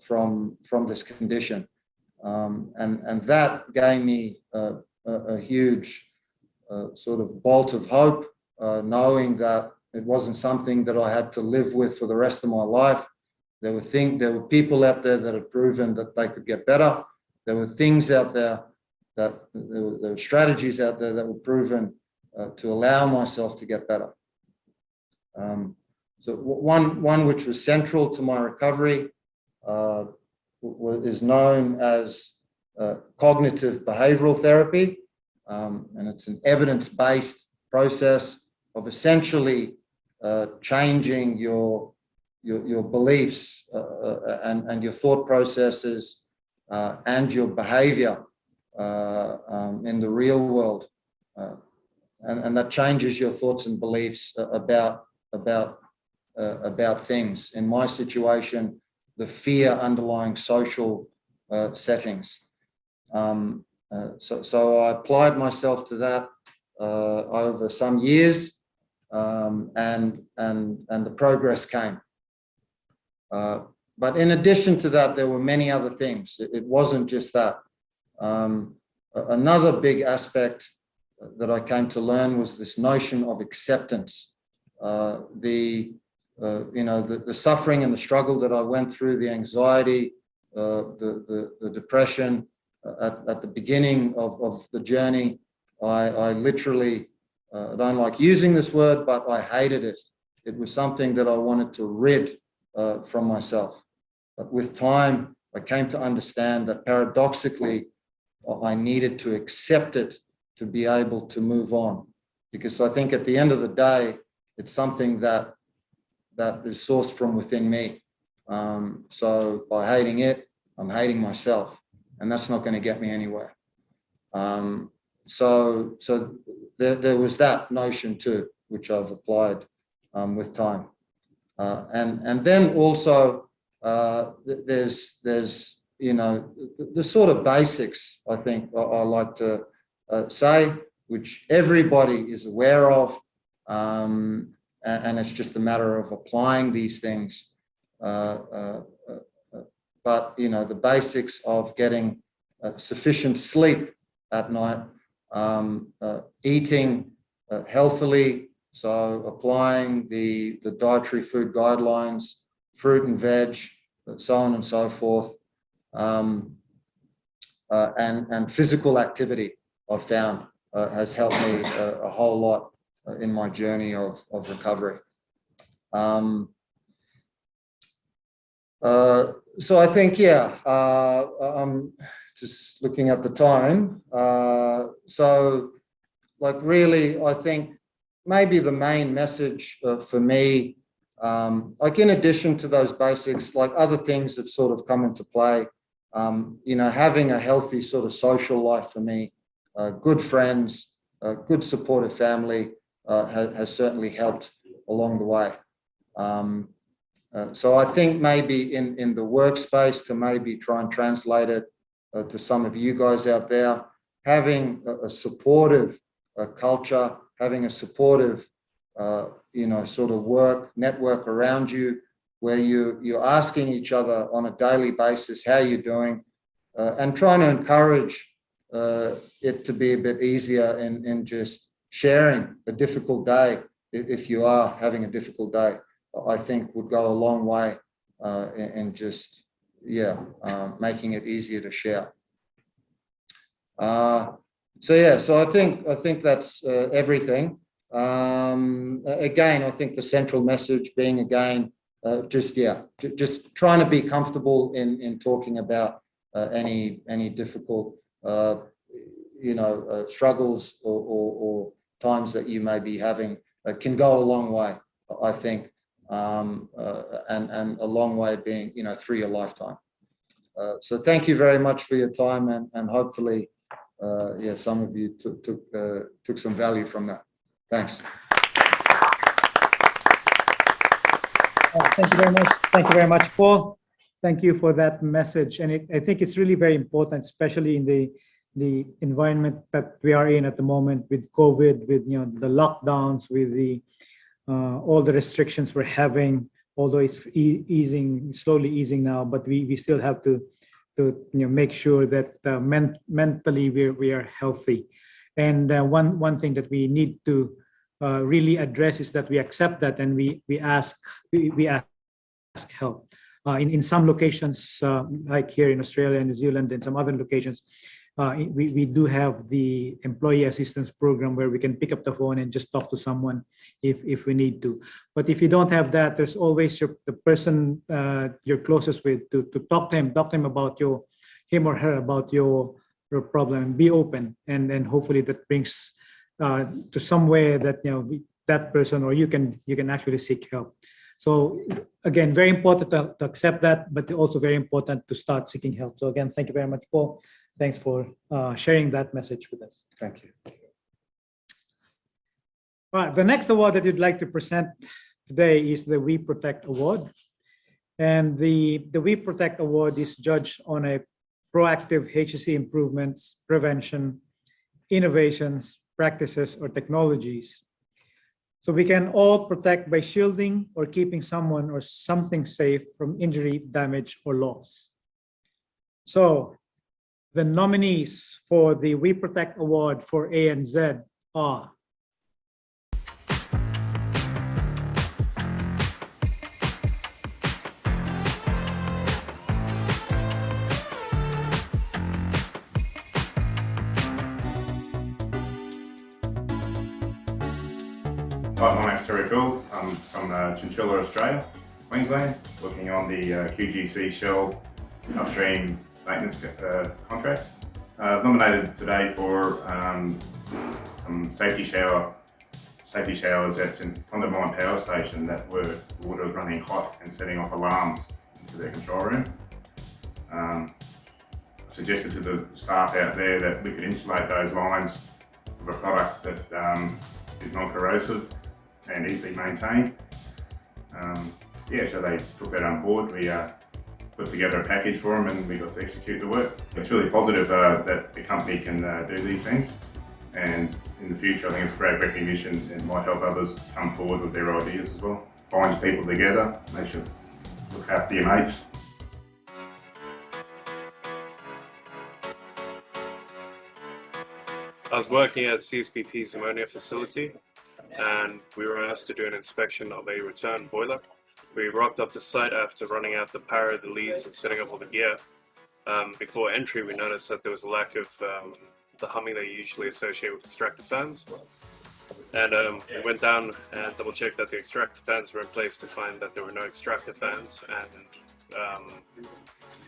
from this condition. And that gave me a huge sort of bolt of hope, knowing that it wasn't something that I had to live with for the rest of my life. There were people out there that had proven that they could get better. There were things out there there were strategies out there that were proven to allow myself to get better. So one which was central to my recovery is known as cognitive behavioral therapy, and it's an evidence-based process of essentially changing your beliefs and your thought processes and your behavior in the real world, and that changes your thoughts and beliefs about things. In my situation, the fear underlying social settings. So I applied myself to that over some years, and the progress came. But in addition to that, there were many other things. It wasn't just that. Another big aspect that I came to learn was this notion of acceptance. The suffering and the struggle that I went through, the anxiety, the depression at the beginning of the journey, I literally, I don't like using this word, but I hated it. It was something that I wanted to rid from myself. But with time, I came to understand that paradoxically, I needed to accept it to be able to move on. Because I think at the end of the day, it's something that that is sourced from within me. So by hating it, I'm hating myself, and that's not going to get me anywhere. So there was that notion too, which I've applied with time. And then also there's the sort of basics, I think I like to say, which everybody is aware of, and it's just a matter of applying these things. But the basics of getting sufficient sleep at night, eating healthily, so applying the dietary food guidelines, fruit and veg, so on and so forth, and physical activity, I've found has helped me a whole lot in my journey of recovery. So I think, yeah, I'm just looking at the time. So like really, I think maybe the main message for me, like in addition to those basics, like other things have sort of come into play. Having a healthy sort of social life for me, good friends, good supportive family has certainly helped along the way. So I think maybe in the workspace, to maybe try and translate it to some of you guys out there, having a supportive culture, having a supportive, sort of work network around you, where you're asking each other on a daily basis how you're doing, and trying to encourage it to be a bit easier in just sharing a difficult day, if you are having a difficult day, I think would go a long way in just, making it easier to share. So I think that's everything. Again, I think the central message being again, just trying to be comfortable in talking about any difficult, struggles or times that you may be having, can go a long way, I think, and a long way being, through your lifetime. So thank you very much for your time, and hopefully, some of you took some value from that. Thanks. Thank you very much. Thank you very much, Paul. Thank you for that message. And I think it's really very important, especially in the environment that we are in at the moment with COVID, with the lockdowns, with the all the restrictions we're having. Although it's slowly easing now, but we still have to make sure that mentally we are healthy. And one thing that we need to really address is that we accept that, and we ask help. In some locations, like here in Australia and New Zealand, and some other locations, we do have the employee assistance program where we can pick up the phone and just talk to someone if we need to. But if you don't have that, there's always the person you're closest with to talk to him about him or her about your problem. Be open, and hopefully that brings to somewhere that that person or you can actually seek help. So again, very important to accept that, but also very important to start seeking help. So again, thank you very much, Paul. Thanks for sharing that message with us. Thank you. All right, the next award that you'd like to present today is the We Protect Award. And the We Protect Award is judged on a proactive HSE improvements, prevention, innovations, practices, or technologies. So we can all protect by shielding or keeping someone or something safe from injury, damage, or loss. So the nominees for the We Protect Award for ANZ are Hi, my name's Terry Gould. I'm from Chinchilla, Australia, Queensland, working on the QGC Shell upstream maintenance contract. I was nominated today for some safety shower safety showers at Condamine Power Station that were water was running hot and setting off alarms into their control room. I suggested to the staff out there that we could insulate those lines with a product that is non-corrosive and easily maintained. So they took that on board. We put together a package for them and we got to execute the work. It's really positive that the company can do these things, and in the future I think it's great recognition and might help others come forward with their ideas as well. Binds people together, they should look after your mates. I was working at CSBP's ammonia facility and we were asked to do an inspection of a return boiler. We rocked up to site after running out the power, the leads and setting up all the gear. Before entry we noticed that there was a lack of the humming that you usually associate with extractor fans. And we went down and double checked that the extractor fans were in place to find that there were no extractor fans. And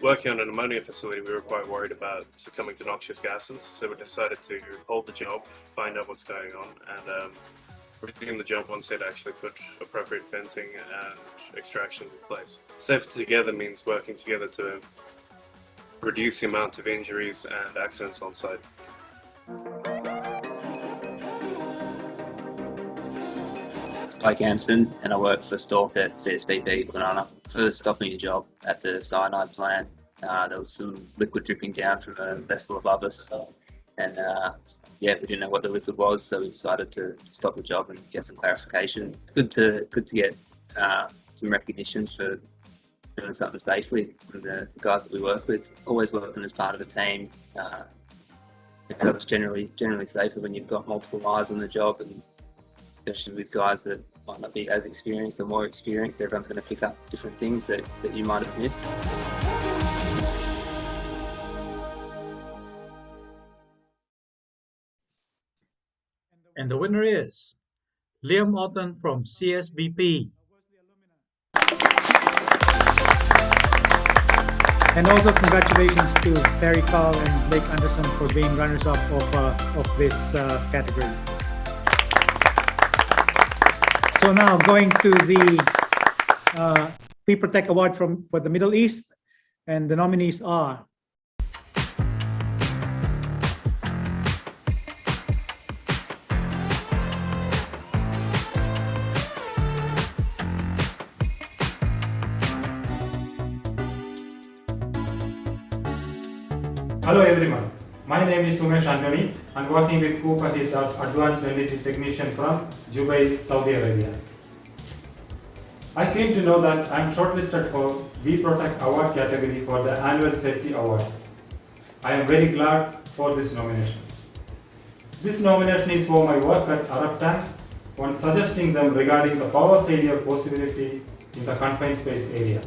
working on an ammonia facility, we were quite worried about succumbing to noxious gases, so we decided to hold the job, find out what's going on, and resume the job once they'd actually put appropriate venting and extraction in place. Safety together means working together to reduce the amount of injuries and accidents on site. Mike Anderson, and I work for Stork at CSBP Kwinana. First stopping a job at the cyanide plant, there was some liquid dripping down from a vessel above us, and we didn't know what the liquid was, so we decided to stop the job and get some clarification. It's good to get some recognition for doing something safely from the guys that we work with. Always working as part of a team. It's generally safer when you've got multiple eyes on the job, and especially with guys that might not be as experienced or more experienced. Everyone's going to pick up different things that you might have missed. And the winner is Liam Otten from CSBP. And also congratulations to Terry Carl and Blake Anderson for being runners-up of this category. So now going to the P-Protect Award for the Middle East, and the nominees are Hello everyone, my name is Sumesh Antony. I'm working with Kupahit as Advanced Vanity Technician from Dubai, Saudi Arabia. I came to know that I'm shortlisted for We Protect Award category for the Annual Safety Awards. I am very glad for this nomination. This nomination is for my work at Arab Tank when suggesting them regarding the power failure possibility in the confined space area.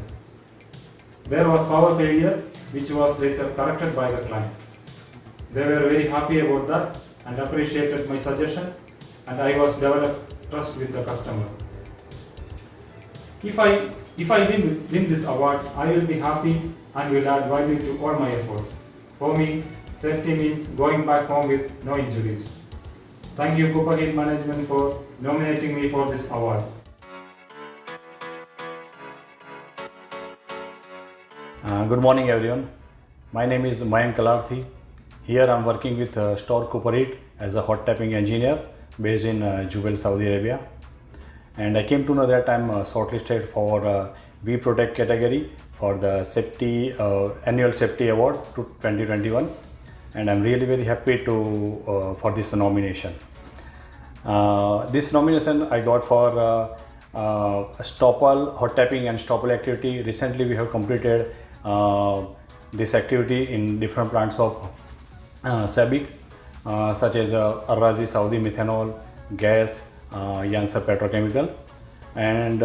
There was power failure which was later corrected by the client. They were very happy about that and appreciated my suggestion, and I was developed trust with the customer. If I win this award, I will be happy and will add value to all my efforts. For me, safety means going back home with no injuries. Thank you Kupahit management for nominating me for this award. Good morning everyone. My name is Mayank Kalarthi. Here I am working with Stork Cooperate as a hot tapping engineer based in Jubail, Saudi Arabia. And I came to know that I am shortlisted for We Protect category for the safety Annual Safety Award 2021. And I am really very happy to for this nomination. This nomination I got for Stopple, hot tapping and Stopple activity. Recently we have completed this activity in different plants of SABIC such as Al-Razi Saudi Methanol, Gas, Yansa Petrochemical, and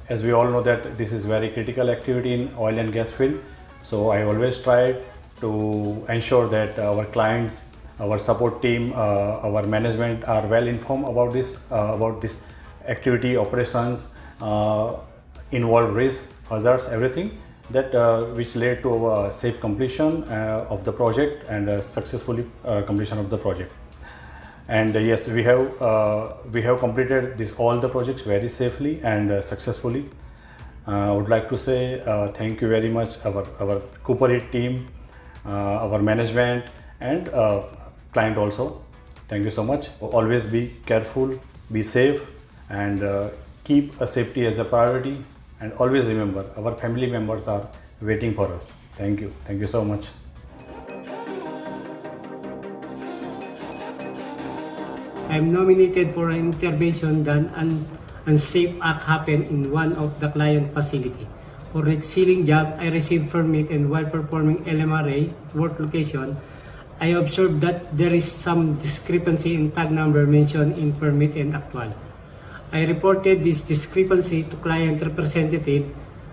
as we all know that this is very critical activity in oil and gas field. So I always try to ensure that our clients, our support team, our management are well informed about this activity, operations, involved risk, hazards, everything that which led to a safe completion of the project and successfully completion of the project. And yes, we have completed all the projects very safely and successfully. I would like to say thank you very much our Cooper Heat team, our management, and client also. Thank you so much. Always be careful, be safe, and keep safety as a priority. And always remember, our family members are waiting for us. Thank you. Thank you so much. I'm nominated for an intervention that an unsafe act happened in one of the client facility. For the ceiling job, I received permit, and while performing LMRA work location, I observed that there is some discrepancy in tag number mentioned in permit and actual. I reported this discrepancy to client representative.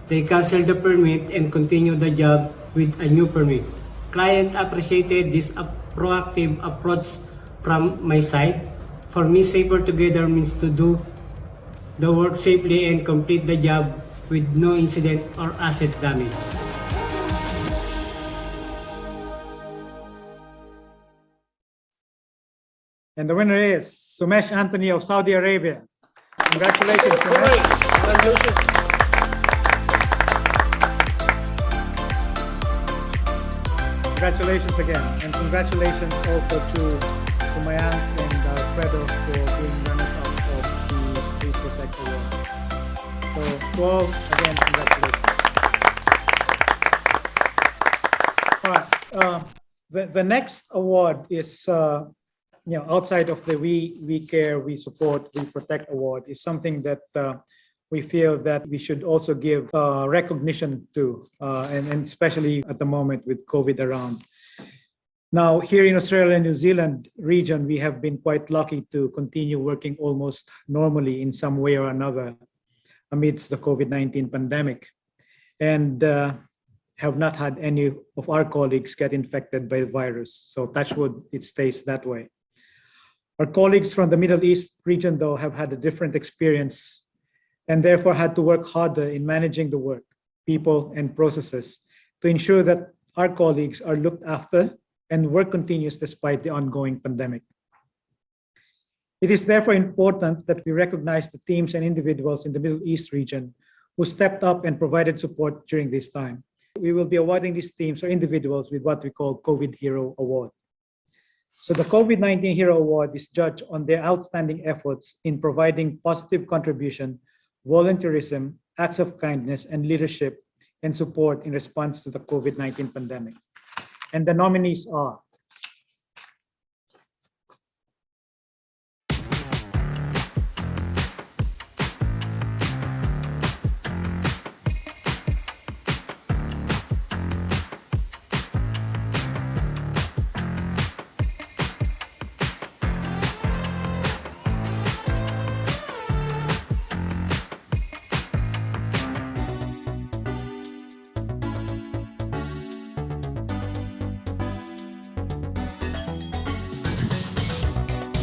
They canceled the permit and continued the job with a new permit. Client appreciated this proactive approach from my side. For me, safer together means to do the work safely and complete the job with no incident or asset damage. And the winner is Sumesh Anthony of Saudi Arabia. Congratulations, Sumesh. Congratulations. Congratulations again. And congratulations also to Mayank and Fredo for being runners-up of the Please Protect Award. So to all, again, congratulations. All right. The next award is outside of the we care, we support, we protect award, is something that we feel that we should also give recognition to, and especially at the moment with COVID around. Now, here in Australia and New Zealand region, we have been quite lucky to continue working almost normally in some way or another amidst the COVID-19 pandemic, and have not had any of our colleagues get infected by the virus. So touch wood, it stays that way. Our colleagues from the Middle East region, though, have had a different experience and therefore had to work harder in managing the work, people, and processes to ensure that our colleagues are looked after and work continues despite the ongoing pandemic. It is therefore important that we recognize the teams and individuals in the Middle East region who stepped up and provided support during this time. We will be awarding these teams or individuals with what we call COVID Hero Award. So the COVID-19 Hero Award is judged on their outstanding efforts in providing positive contribution, volunteerism, acts of kindness, and leadership and support in response to the COVID-19 pandemic. And the nominees are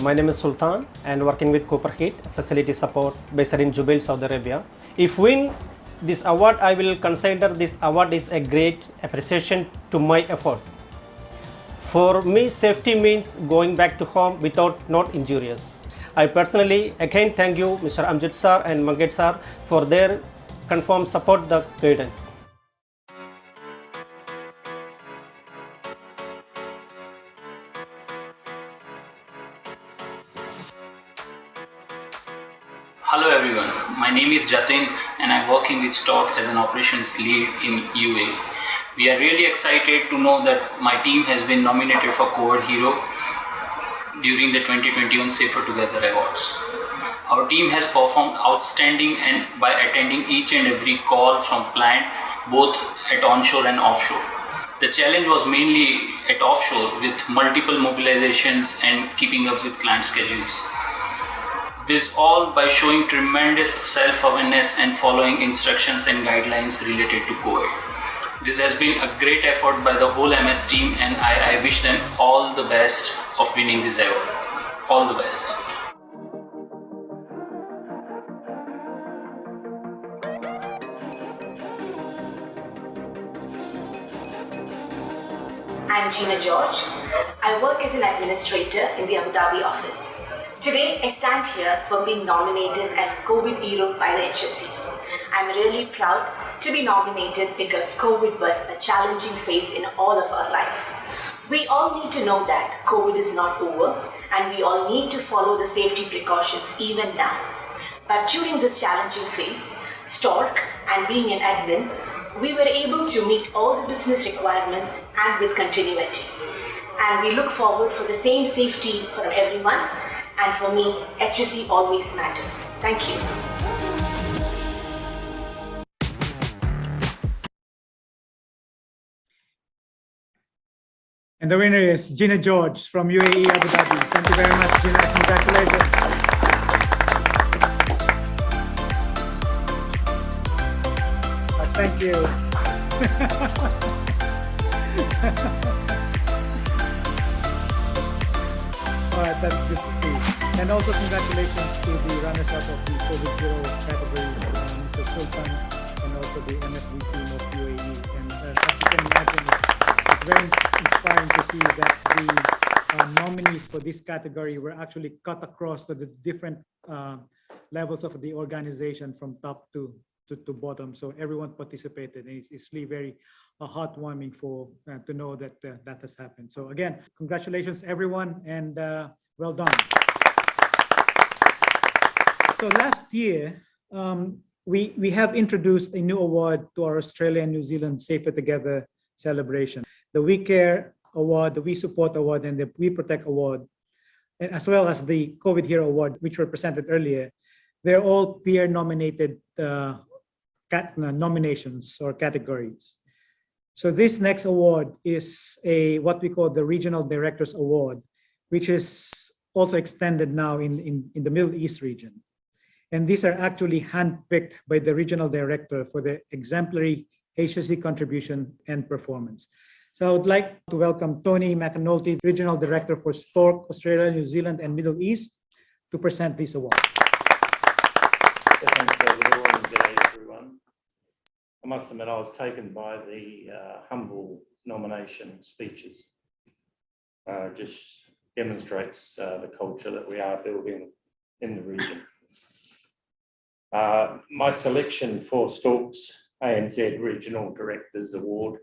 My name is Sultan and working with Cooper Heat Facility Support based in Jubail, Saudi Arabia. If win this award, I will consider this award is a great appreciation to my effort. For me, safety means going back to home without not injuries. I personally again thank you Mr. Amjad sir and Manget sir for their confirmed support the guidance. Hello everyone, my name is Jatin and I'm working with Stork as an operations lead in UAE. We are really excited to know that my team has been nominated for COVID Hero during the 2021 Safer Together Awards. Our team has performed outstanding and by attending each and every call from client both at onshore and offshore. The challenge was mainly at offshore with multiple mobilizations and keeping up with client schedules. This all by showing tremendous self-awareness and following instructions and guidelines related to COVID. This has been a great effort by the whole MS team and I wish them all the best of winning this award. All the best. I'm Gina George. I work as an administrator in the Abu Dhabi office. Today, I stand here for being nominated as COVID hero by the HSE. I'm really proud to be nominated because COVID was a challenging phase in all of our life. We all need to know that COVID is not over and we all need to follow the safety precautions even now. But during this challenging phase, Stork and being an admin, we were able to meet all the business requirements and with continuity. And we look forward for the same safety for everyone. And for me, HSE always matters. Thank you. And the winner is Gina George from UAE Abu Dhabi. Thank you very much, Gina. Congratulations. Thank you. All right, that's good to see. And also congratulations to the runners-up of the COVID Zero category, Mr. Sultan, and also the MSB team of UAE. And as you can imagine, it's very inspiring to see that the nominees for this category were actually cut across to the different levels of the organization from top to bottom. So everyone participated. And it's really very heartwarming to know that that has happened. So again, congratulations everyone, and well done. So last year, we have introduced a new award to our Australia and New Zealand Safer Together celebration. The We Care Award, the We Support Award, and the We Protect Award, and as well as the COVID Hero Award, which were presented earlier. They're all peer-nominated nominations or categories. So this next award is what we call the Regional Directors Award, which is also extended now in the Middle East region. And these are actually handpicked by the regional director for the exemplary HSE contribution and performance. So I would like to welcome Tony McAnulty, Regional Director for Stork, Australia, New Zealand, and Middle East, to present these awards. Thanks, Salvador, and good day, everyone. I must admit, I was taken by the humble nomination speeches. Just demonstrates the culture that we are building in the region. My selection for Stork's ANZ Regional Directors Award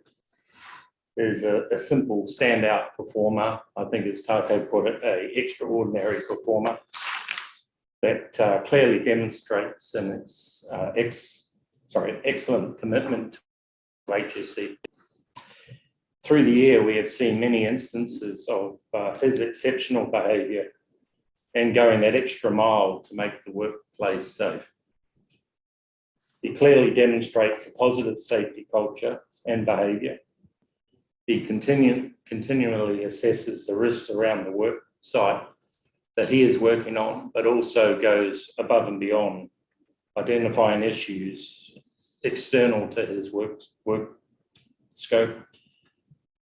is a simple standout performer. I think as Taco put it, an extraordinary performer that clearly demonstrates its excellent commitment to HSE. Through the year, we have seen many instances of his exceptional behaviour and going that extra mile to make the workplace safe. He clearly demonstrates a positive safety culture and behaviour. He continually assesses the risks around the work site that he is working on, but also goes above and beyond identifying issues external to his work scope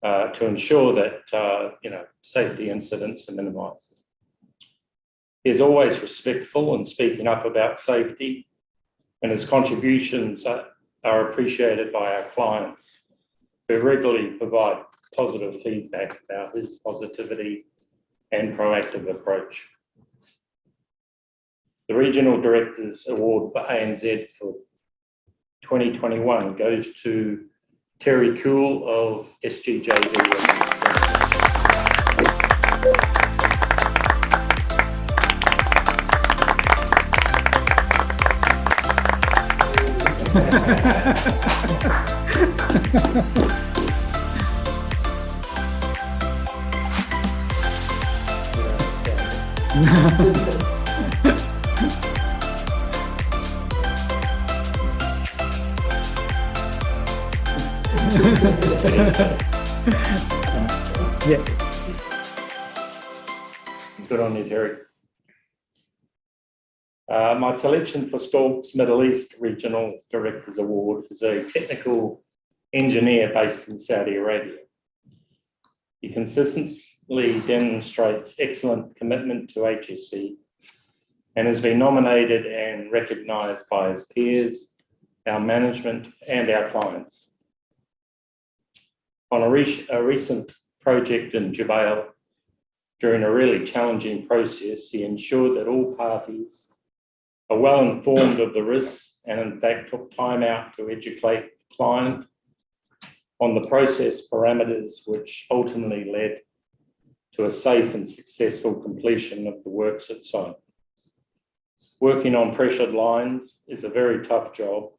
to ensure that safety incidents are minimised. He is always respectful in speaking up about safety, and his contributions are appreciated by our clients, who regularly provide positive feedback about his positivity and proactive approach. The Regional Directors Award for ANZ for 2021 goes to Terry Cool of SGJV. Yeah. Good on you, Terry. My selection for Stork's Middle East Regional Directors Award is a technical engineer based in Saudi Arabia. He consistently demonstrates excellent commitment to HSE and has been nominated and recognised by his peers, our management and our clients. On a recent project in Jubail. During a really challenging process, he ensured that all parties are well informed of the risks and in fact took time out to educate the client on the process parameters which ultimately led to a safe and successful completion of the works at site. Working on pressured lines is a very tough job,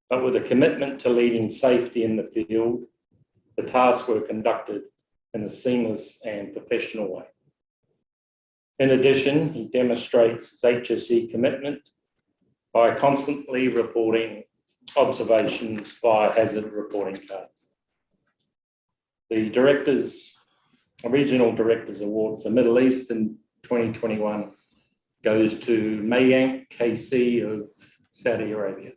but with a commitment to leading safety in the field, the tasks were conducted in a seamless and professional way. In addition, he demonstrates his HSE commitment by constantly reporting observations via hazard reporting cards. The Regional Directors Award for Middle East in 2021 goes to Mayank KC of Saudi Arabia.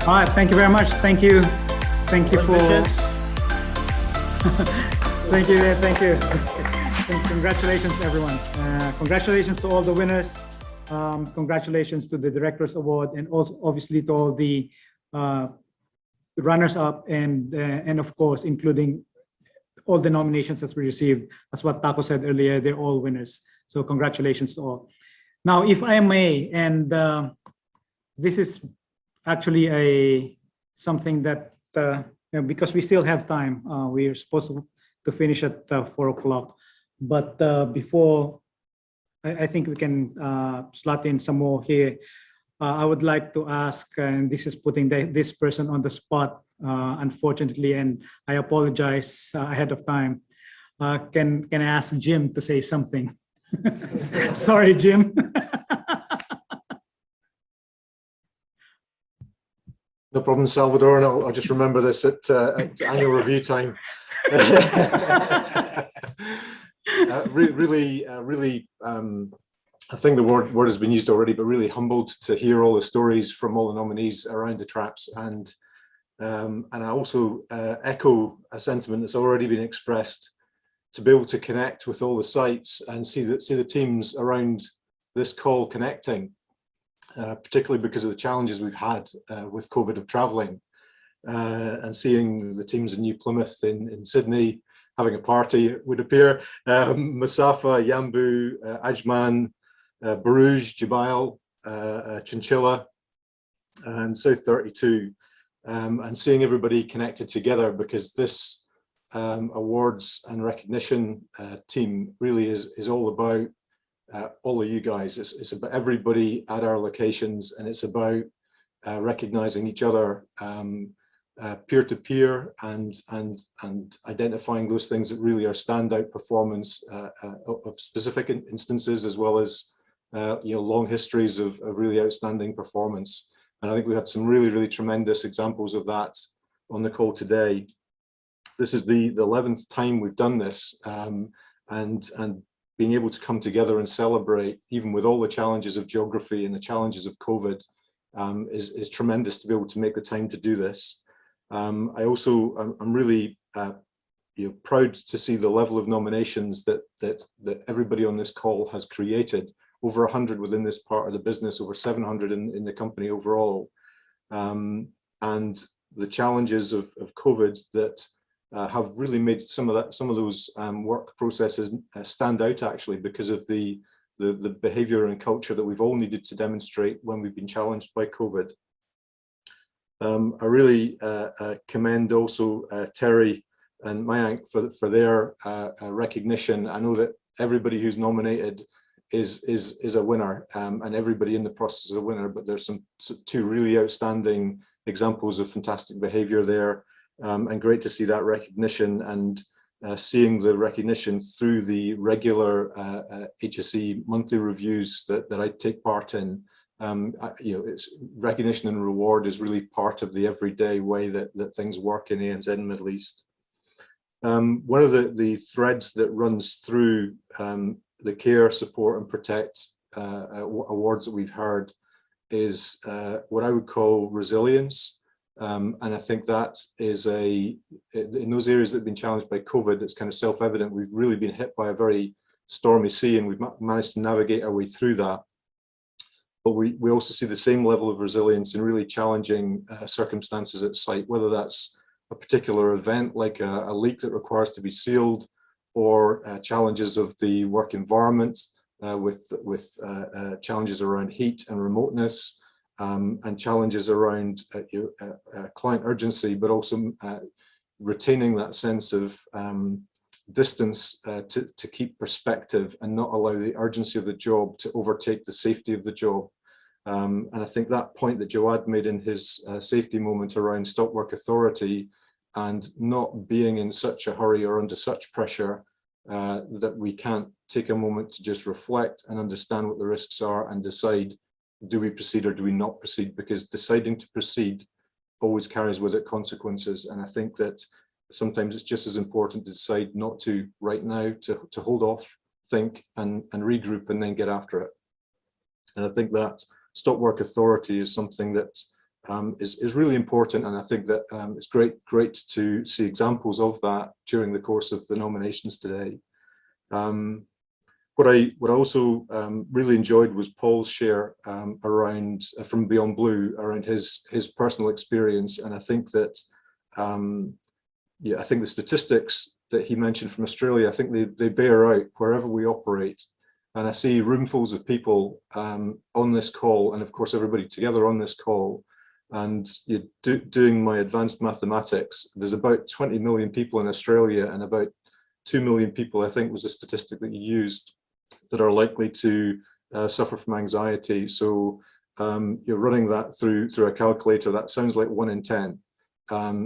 All right, thank you very much. Thank you for. Thank you. Congratulations, everyone. Congratulations to all the winners. Congratulations to the Directors Award, and also obviously to all the runners-up, and of course, including all the nominations that we received. As what Taco said earlier, they're all winners. So congratulations to all. Now, if I may, and this is actually something that because we still have time, we're supposed to finish at 4 o'clock. But before, I think we can slot in some more here. I would like to ask, and this is putting this person on the spot, unfortunately, and I apologize ahead of time. Can I ask Jim to say something? Sorry, Jim. No problem, Salvador, and I'll just remember this at annual review time. Really, I think the word has been used already, but really humbled to hear all the stories from all the nominees around the traps, and I also echo a sentiment that's already been expressed, to be able to connect with all the sites and see the teams around this call connecting. Particularly because of the challenges we've had with COVID of travelling, and seeing the teams in New Plymouth, in Sydney, having a party, it would appear, Masafa, Yambu, Ajman, Bruges, Jubail, Chinchilla, and South 32, and seeing everybody connected together, because this awards and recognition team really is all about all of you guys. It's about everybody at our locations, and it's about recognizing each other peer-to-peer, and identifying those things that really are standout performance of specific instances, as well as long histories of really outstanding performance. And I think we had some really tremendous examples of that on the call today. This is the 11th time we've done this, and being able to come together and celebrate, even with all the challenges of geography and the challenges of COVID, is tremendous to be able to make the time to do this. I'm really proud to see the level of nominations that everybody on this call has created. Over 100 within this part of the business, over 700 in the company overall, and the challenges of COVID that have really made some of those work processes stand out, actually, because of the behaviour and culture that we've all needed to demonstrate when we've been challenged by COVID. I really commend also Terry and Mayank for their recognition. I know that everybody who's nominated is a winner, and everybody in the process is a winner, but there's two really outstanding examples of fantastic behaviour there. And great to see that recognition, and seeing the recognition through the regular HSE monthly reviews that I take part in. It's recognition and reward is really part of the everyday way that things work in ANZ and Middle East. One of the threads that runs through the care, support and protect awards that we've heard is what I would call resilience. And I think that is in those areas that have been challenged by COVID, it's kind of self-evident. We've really been hit by a very stormy sea, and we've managed to navigate our way through that. But we also see the same level of resilience in really challenging circumstances at site, whether that's a particular event like a leak that requires to be sealed, or challenges of the work environment with challenges around heat and remoteness, and challenges around client urgency, but also retaining that sense of distance to keep perspective and not allow the urgency of the job to overtake the safety of the job. And I think that point that Jawad made in his safety moment around stop work authority and not being in such a hurry or under such pressure that we can't take a moment to just reflect and understand what the risks are and decide, do we proceed or do we not proceed? Because deciding to proceed always carries with it consequences. And I think that sometimes it's just as important to decide not to right now, to hold off, think and regroup and then get after it. And I think that stop work authority is something that is really important, and I think that it's great to see examples of that during the course of the nominations today. What I also really enjoyed was Paul's share around from Beyond Blue around his personal experience, and I think that I think the statistics that he mentioned from Australia, I think they bear out wherever we operate. And I see roomfuls of people on this call, and of course everybody together on this call. And doing my advanced mathematics, there's about 20 million people in Australia, and about 2 million people, I think was the statistic that you used, that are likely to suffer from anxiety. So you're running that through a calculator, that sounds like 1 in 10.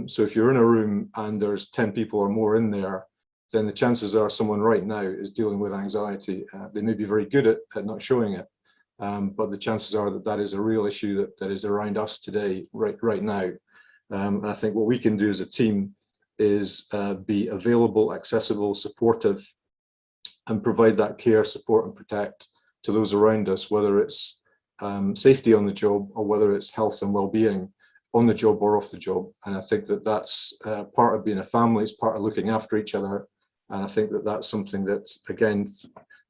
So if you're in a room and there's 10 people or more in there, then the chances are someone right now is dealing with anxiety. They may be very good at not showing it, but the chances are that that is a real issue that is around us today, right now. And I think what we can do as a team is be available, accessible, supportive, and provide that care, support, and protect to those around us, whether it's safety on the job or whether it's health and well-being on the job or off the job. And I think that that's part of being a family, it's part of looking after each other. And I think that that's something that, again,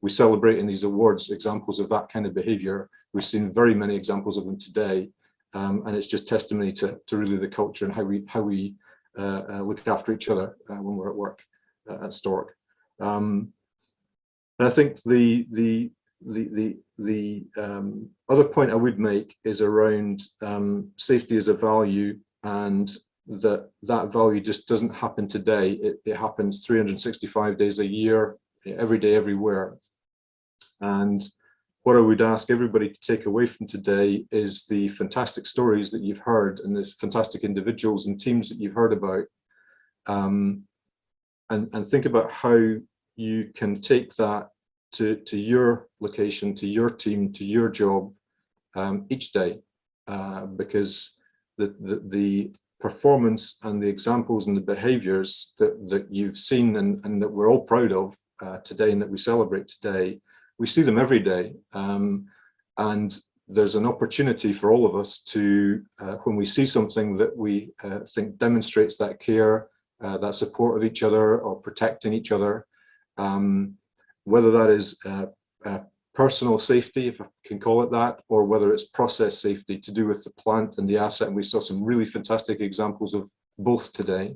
we celebrate in these awards examples of that kind of behaviour. We've seen very many examples of them today, and it's just testimony to really the culture and how we look after each other when we're at work at Stork. And I think the other point I would make is around safety as a value, and that value just doesn't happen today. It happens 365 days a year, every day, everywhere. And what I would ask everybody to take away from today is the fantastic stories that you've heard and the fantastic individuals and teams that you've heard about, and think about how you can take that to your location, to your team, to your job each day, because the performance and the examples and the behaviors that you've seen and that we're all proud of today and that we celebrate today, we see them every day. And there's an opportunity for all of us to, when we see something that we think demonstrates that care, that support of each other or protecting each other, whether that is personal safety, if I can call it that, or whether it's process safety to do with the plant and the asset. And we saw some really fantastic examples of both today.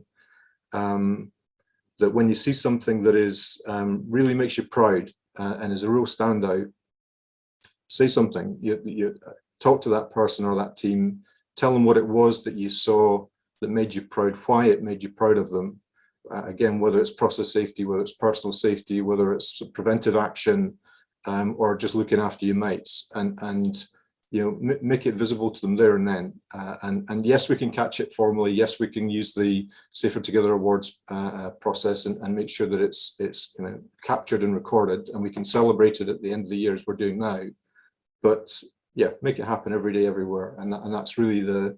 That when you see something that is really makes you proud and is a real standout, say something. You talk to that person or that team, tell them what it was that you saw that made you proud, why it made you proud of them. Again, whether it's process safety, whether it's personal safety, whether it's preventive action, or just looking after your mates, and make it visible to them there and then. And yes, we can catch it formally. Yes, we can use the Safer Together Awards process and make sure that it's captured and recorded, and we can celebrate it at the end of the year as we're doing now. But yeah, make it happen every day, everywhere, and that's really the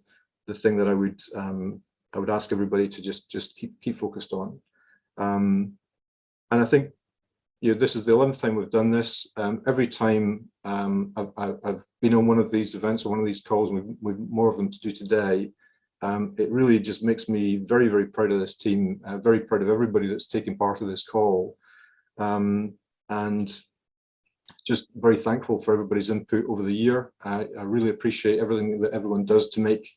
thing that I would ask everybody to just keep focused on. And I think this is the 11th time we've done this. Every time I've been on one of these events or one of these calls, and we've more of them to do today, it really just makes me very, very proud of this team, very proud of everybody that's taken part of this call. and just very thankful for everybody's input over the year. I really appreciate everything that everyone does to make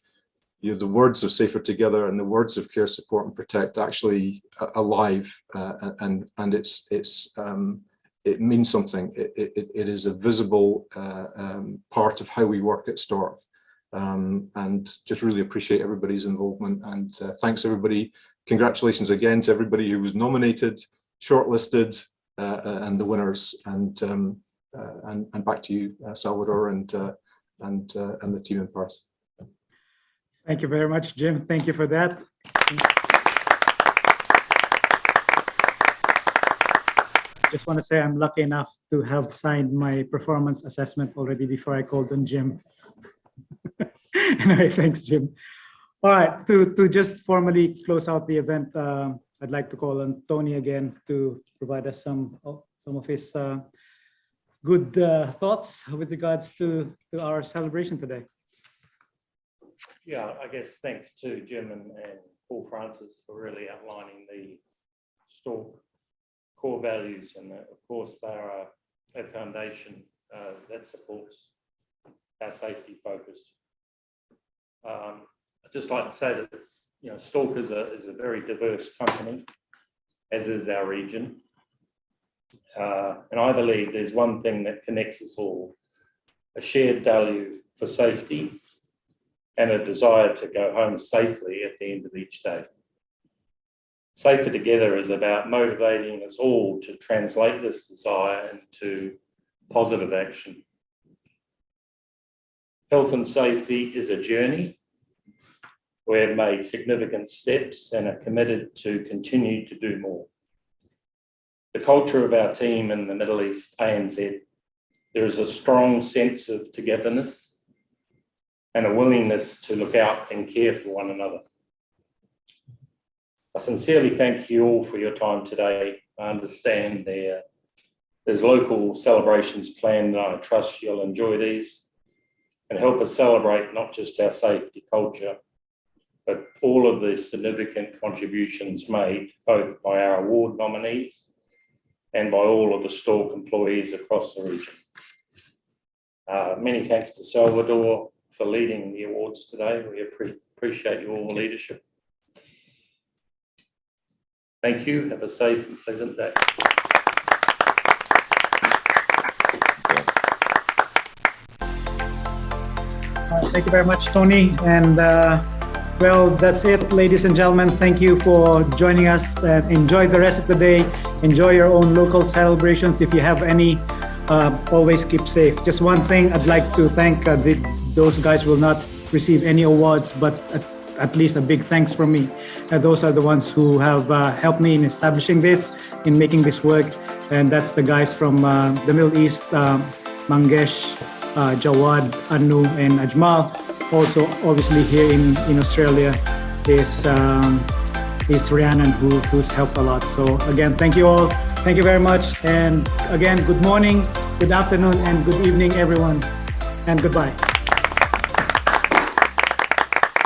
the words of Safer Together and the words of Care, Support and Protect actually alive, and it means something. It is a visible part of how we work at Stork, and just really appreciate everybody's involvement, and thanks everybody. Congratulations again to everybody who was nominated, shortlisted, and the winners, and back to you, Salvador, and the team in Perth. Thank you very much, Jim. Thank you for that. Just want to say I'm lucky enough to have signed my performance assessment already before I called on Jim. Anyway, thanks, Jim. All right, to just formally close out the event, I'd like to call on Tony again to provide us some of his good thoughts with regards to our celebration today. Yeah, I guess thanks to Jim and Paul Francis for really outlining the Stork core values, and of course they are a foundation that supports our safety focus. I'd just like to say that Stork is a very diverse company, as is our region, and I believe there's one thing that connects us all: a shared value for safety and a desire to go home safely at the end of each day. Safer Together is about motivating us all to translate this desire into positive action. Health and safety is a journey. We have made significant steps and are committed to continue to do more. The culture of our team in the Middle East, ANZ, there is a strong sense of togetherness and a willingness to look out and care for one another. I sincerely thank you all for your time today. I understand there's local celebrations planned, and I trust you'll enjoy these and help us celebrate not just our safety culture, but all of the significant contributions made both by our award nominees and by all of the Stork employees across the region. Many thanks to Salvador for leading the awards today. We appreciate your leadership. Thank you. Have a safe and pleasant day. Thank you very much, Tony. And well, that's it, ladies and gentlemen. Thank you for joining us. Enjoy the rest of the day. Enjoy your own local celebrations. If you have any, always keep safe. Just one thing, I'd like to thank those guys will not receive any awards, but at least a big thanks from me. Those are the ones who have helped me in establishing this, in making this work. And that's the guys from the Middle East, Mangesh, Jawad, Anu, and Ajmal. Also, obviously here in Australia is Rhiannon, who's helped a lot. So again, thank you all. Thank you very much. And again, good morning, good afternoon, and good evening, everyone. And goodbye.